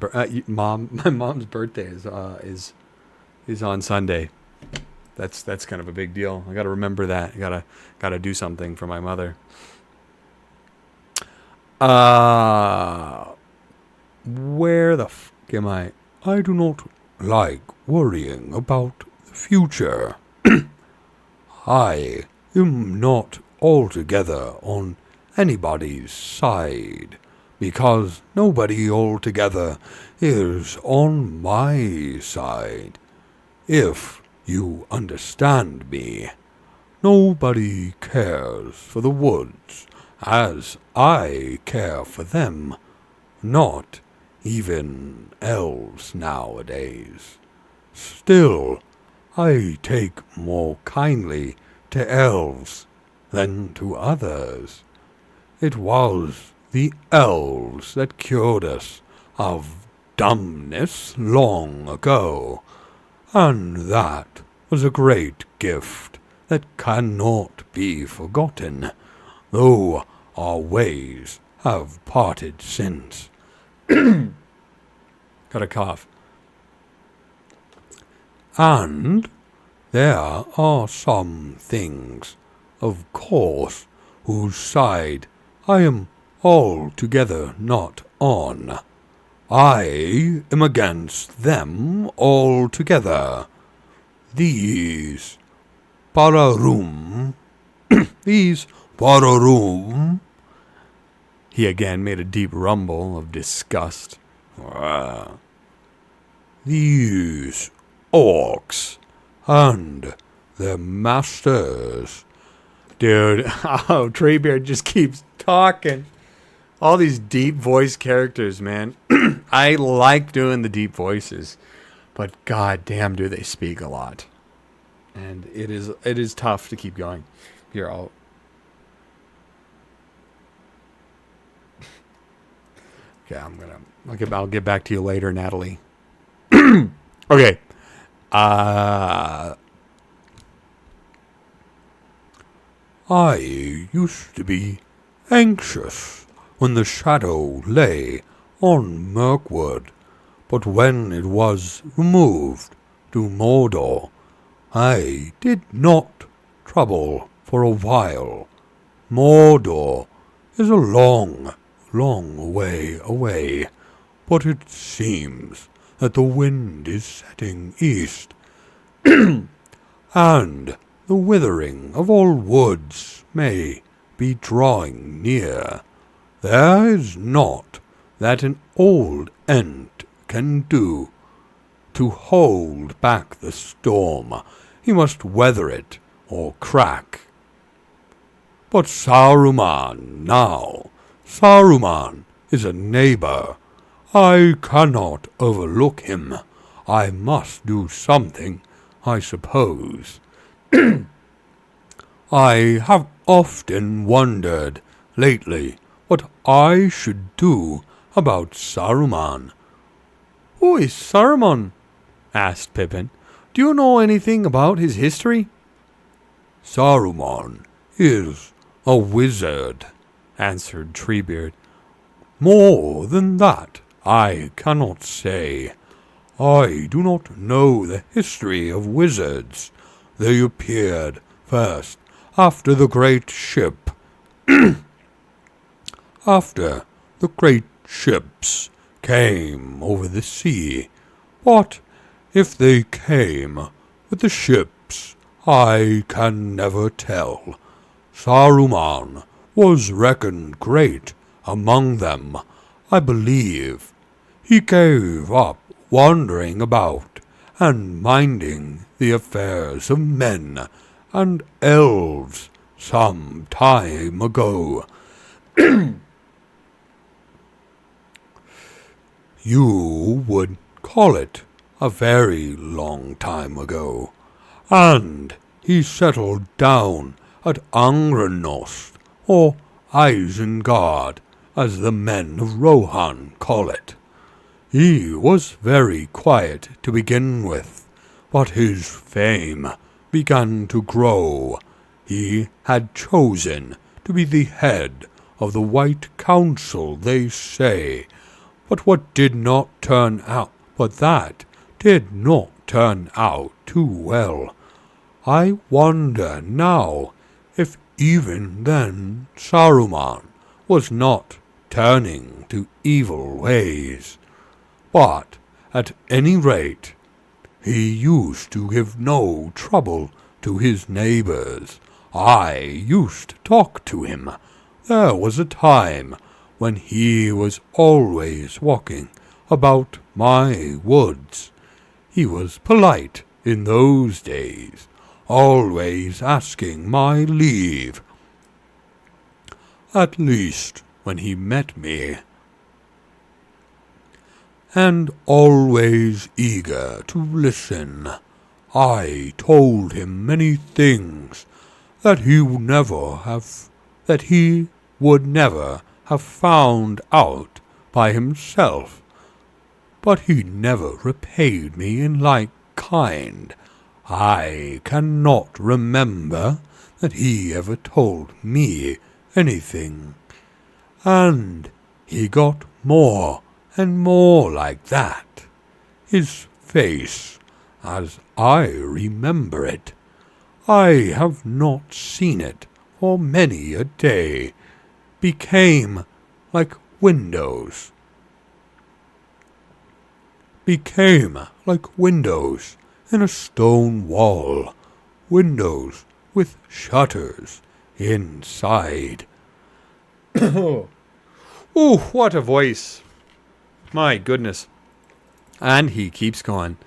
my mom's birthday is on Sunday. That's kind of a big deal. I got to remember that. I got to do something for my mother. Where the f am I? I do not like worrying about the future. I am not altogether on anybody's side, because nobody altogether is on my side. If you understand me, nobody cares for the woods as I care for them, not even elves nowadays. Still, I take more kindly to elves than to others. It was the elves that cured us of dumbness long ago, and that was a great gift that cannot be forgotten, though our ways have parted since. Got a cough. And there are some things, of course, whose side I am altogether not on. I am against them altogether. These Pararum, these Pararum. He again made a deep rumble of disgust. These orcs and their masters. Dude, Treebeard just keeps talking. All these deep voice characters, man. I like doing the deep voices, but god damn, do they speak a lot. And it is tough to keep going. Here, Okay, I'll get back to you later, Natalie. Okay. I used to be anxious when the shadow lay on Mirkwood, but when it was removed to Mordor, I did not trouble for a while. Mordor is a long, long way away, but it seems that the wind is setting east, and the withering of all woods may be drawing near. There is naught that an old ent can do to hold back the storm. He must weather it or crack. But Saruman now, Saruman is a neighbor. I cannot overlook him. I must do something, I suppose. I have often wondered lately what I should do about Saruman. Who is Saruman? Asked Pippin. Do you know anything about his history? Saruman is a wizard, answered Treebeard. More than that I cannot say. I do not know the history of wizards. They appeared first after the great ship. After the great ships came over the sea. What if they came with the ships? I can never tell. Saruman was reckoned great among them, I believe. He gave up wandering about and minding the affairs of men and elves some time ago. You would call it a very long time ago, and he settled down at Angranost, or Isengard, as the men of Rohan call it. He was very quiet to begin with, but his fame began to grow. He had chosen to be the head of the White Council, they say, but that did not turn out too well. I wonder now if even then Saruman was not turning to evil ways. But at any rate, he used to give no trouble to his neighbors. I used to talk to him. There was a time when he was always walking about my woods. He was polite in those days, always asking my leave. At least when he met me. And always eager to listen. I told him many things that he would never have found out by himself, but he never repaid me in like kind. I cannot remember that he ever told me anything, and he got more and more like that. His face, as I remember it, I have not seen it for many a day, became like windows. Became like windows in a stone wall, windows with shutters inside. Oh, what a voice. My goodness. And he keeps going.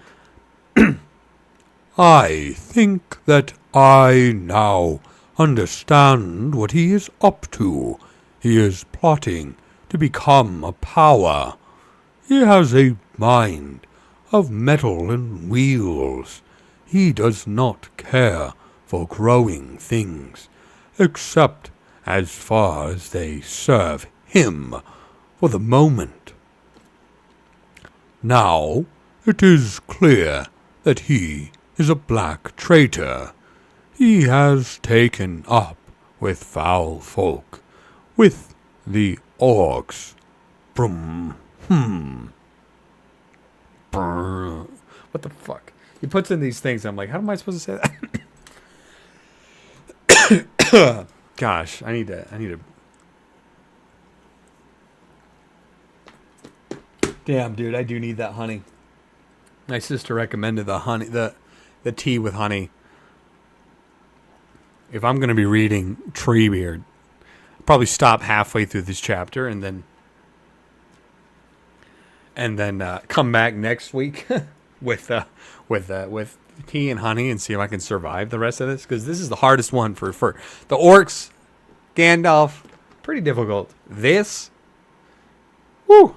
I think that I now understand what he is up to. He is plotting to become a power. He has a mind of metal and wheels. He does not care for growing things, except as far as they serve him for the moment. Now it is clear that he is a black traitor. He has taken up with foul folk, with the orcs. What the fuck? He puts in these things. I'm like, how am I supposed to say that? Gosh, I need to. Damn, dude, I do need that honey. My sister recommended the tea with honey. If I'm gonna be reading Treebeard, I'll probably stop halfway through this chapter and then come back next week with tea and honey and see if I can survive the rest of this, because this is the hardest one for the orcs. Gandalf, pretty difficult. This, woo.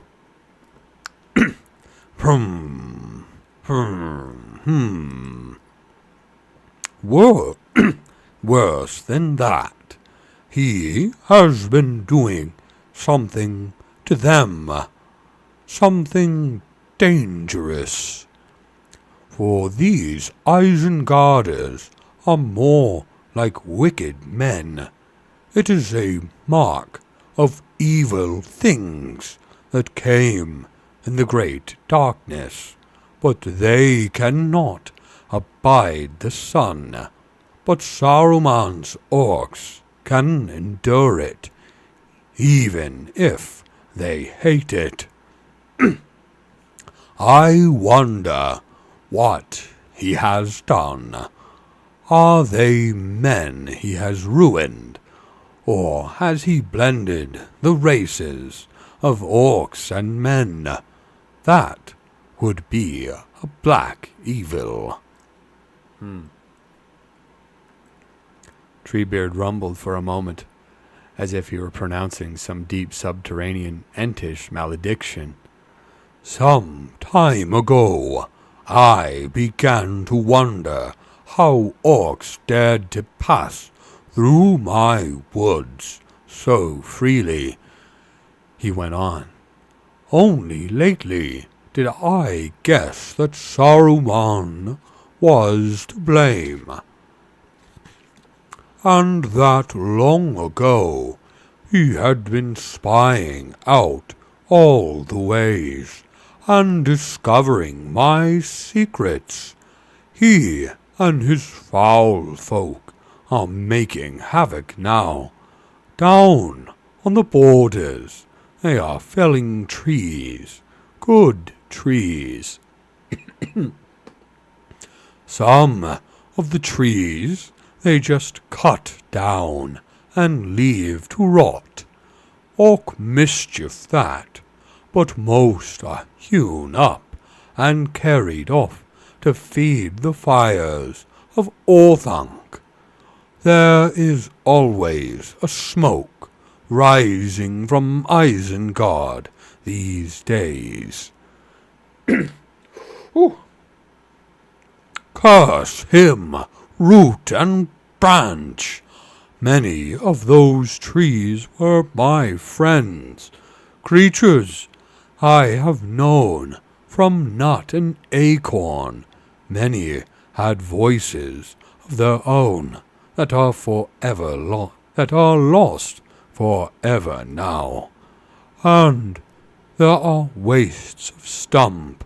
Worse than that, he has been doing something to them, something dangerous. For these Isengarders are more like wicked men. It is a mark of evil things that came in the great darkness, but they cannot abide the sun. But Saruman's orcs can endure it, even if they hate it. I wonder what he has done. Are they men he has ruined, or has he blended the races of orcs and men? That would be a black evil. Treebeard rumbled for a moment, as if he were pronouncing some deep subterranean entish malediction. Some time ago, I began to wonder how orcs dared to pass through my woods so freely, he went on. Only lately did I guess that Saruman was to blame, and that long ago he had been spying out all the ways and discovering my secrets. He and his foul folk are making havoc now. Down on the borders, they are felling trees, good trees. Some of the trees they just cut down and leave to rot. Orc mischief that, but most are hewn up and carried off to feed the fires of Orthanc. There is always a smoke rising from Isengard these days. Curse him, root and branch. Many of those trees were my friends, creatures I have known from nut and acorn. Many had voices of their own that are lost forever now. And there are wastes of stump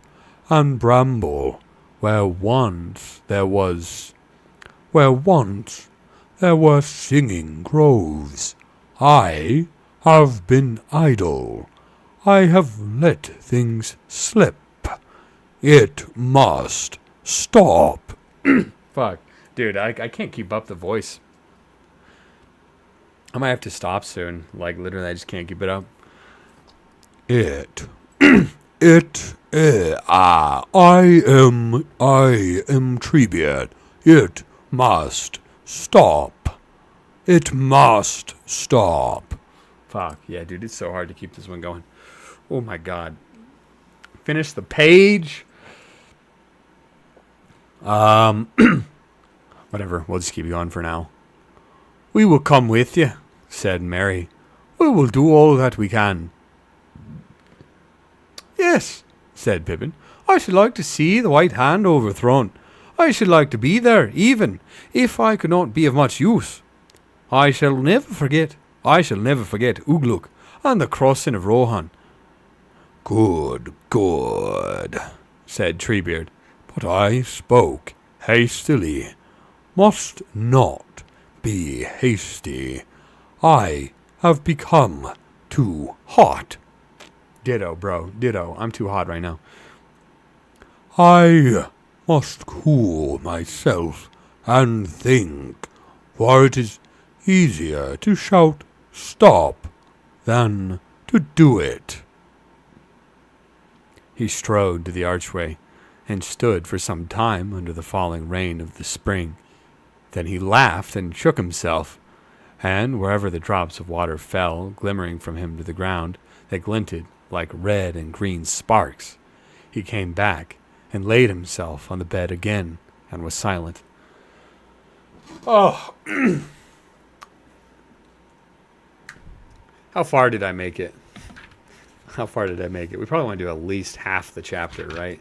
and bramble where once there were singing groves. I have been idle. I have let things slip. It must stop. Fuck. Dude, I can't keep up the voice. I might have to stop soon. Like, literally, I just can't keep it up. I am Treebeard. It must stop. It must stop. Fuck. Yeah, dude, it's so hard to keep this one going. Oh, my God. Finish the page. Whatever. We'll just keep going for now. We will come with you, said Mary. We will do all that we can. Yes, said Pippin. I should like to see the White Hand overthrown. I should like to be there, even if I could not be of much use. I shall never forget Ugluk and the crossing of Rohan. Good, good, said Treebeard. But I spoke hastily. Must not be hasty. I have become too hot. Ditto, bro. Ditto. I'm too hot right now. I must cool myself and think, for it is easier to shout stop than to do it. He strode to the archway and stood for some time under the falling rain of the spring. Then he laughed and shook himself, and wherever the drops of water fell, glimmering from him to the ground, they glinted like red and green sparks. He came back and laid himself on the bed again and was silent. Oh. How far did I make it? We probably want to do at least half the chapter, right?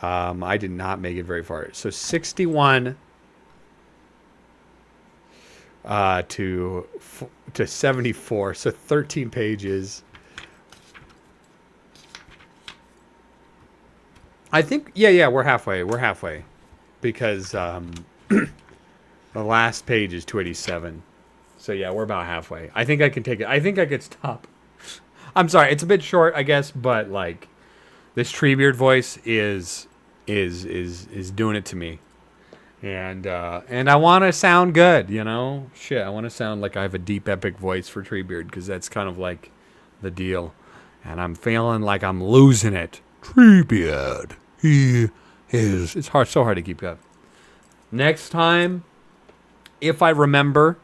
I did not make it very far. So 61 to 74. So 13 pages. I think, yeah, we're halfway. Because the last page is 287. So yeah, we're about halfway. I think I can take it. I think I could stop. I'm sorry, it's a bit short, I guess, but like this Treebeard voice is doing it to me. And I want to sound good, you know? Shit, I want to sound like I have a deep epic voice for Treebeard because that's kind of like the deal. And I'm feeling like I'm losing it. Treebeard, he is... It's so hard to keep up. Next time, if I remember,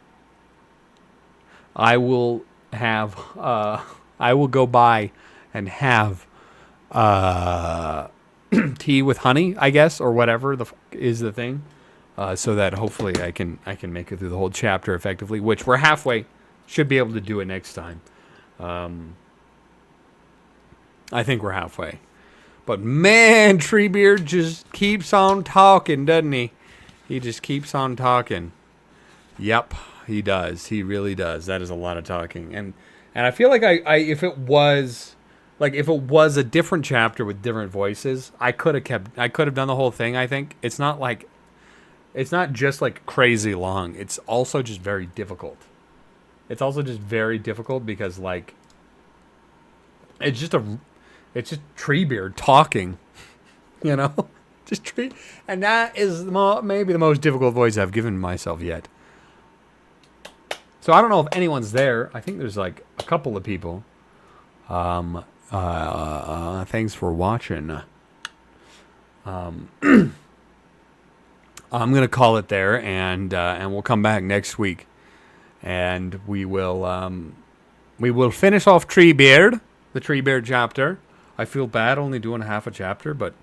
I will have... I will go by and have tea with honey, I guess, or whatever is the thing, so that hopefully I can make it through the whole chapter effectively. Which we're halfway. Should be able to do it next time. I think we're halfway. But man, Treebeard just keeps on talking, doesn't he? He just keeps on talking. Yep, he does. He really does. That is a lot of talking. And I feel like if it was a different chapter with different voices, I could have done the whole thing, I think. It's not just like crazy long. It's also just very difficult. It's also just very difficult because like it's just Treebeard talking, you know? And that is maybe the most difficult voice I've given myself yet. So I don't know if anyone's there. I think there's like a couple of people. Thanks for watching. I'm gonna call it there, and we'll come back next week, and we will finish off Treebeard, the Treebeard chapter. I feel bad only doing half a chapter, but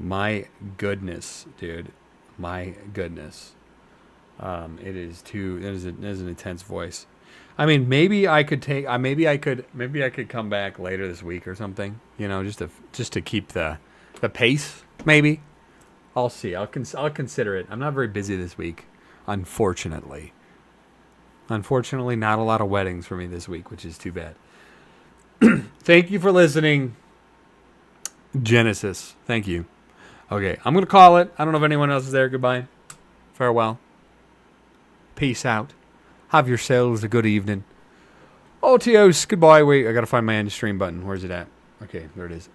my goodness, dude, my goodness. It is an intense voice. I mean, maybe I could come back later this week or something, you know, just to keep the pace, maybe. I'll see. I'll consider it. I'm not very busy this week, unfortunately. Unfortunately, not a lot of weddings for me this week, which is too bad. Thank you for listening, Genesis. Thank you. Okay, I'm going to call it. I don't know if anyone else is there. Goodbye. Farewell. Peace out. Have yourselves a good evening. OTOs, goodbye. Wait, I got to find my end stream button. Where's it at? Okay, there it is.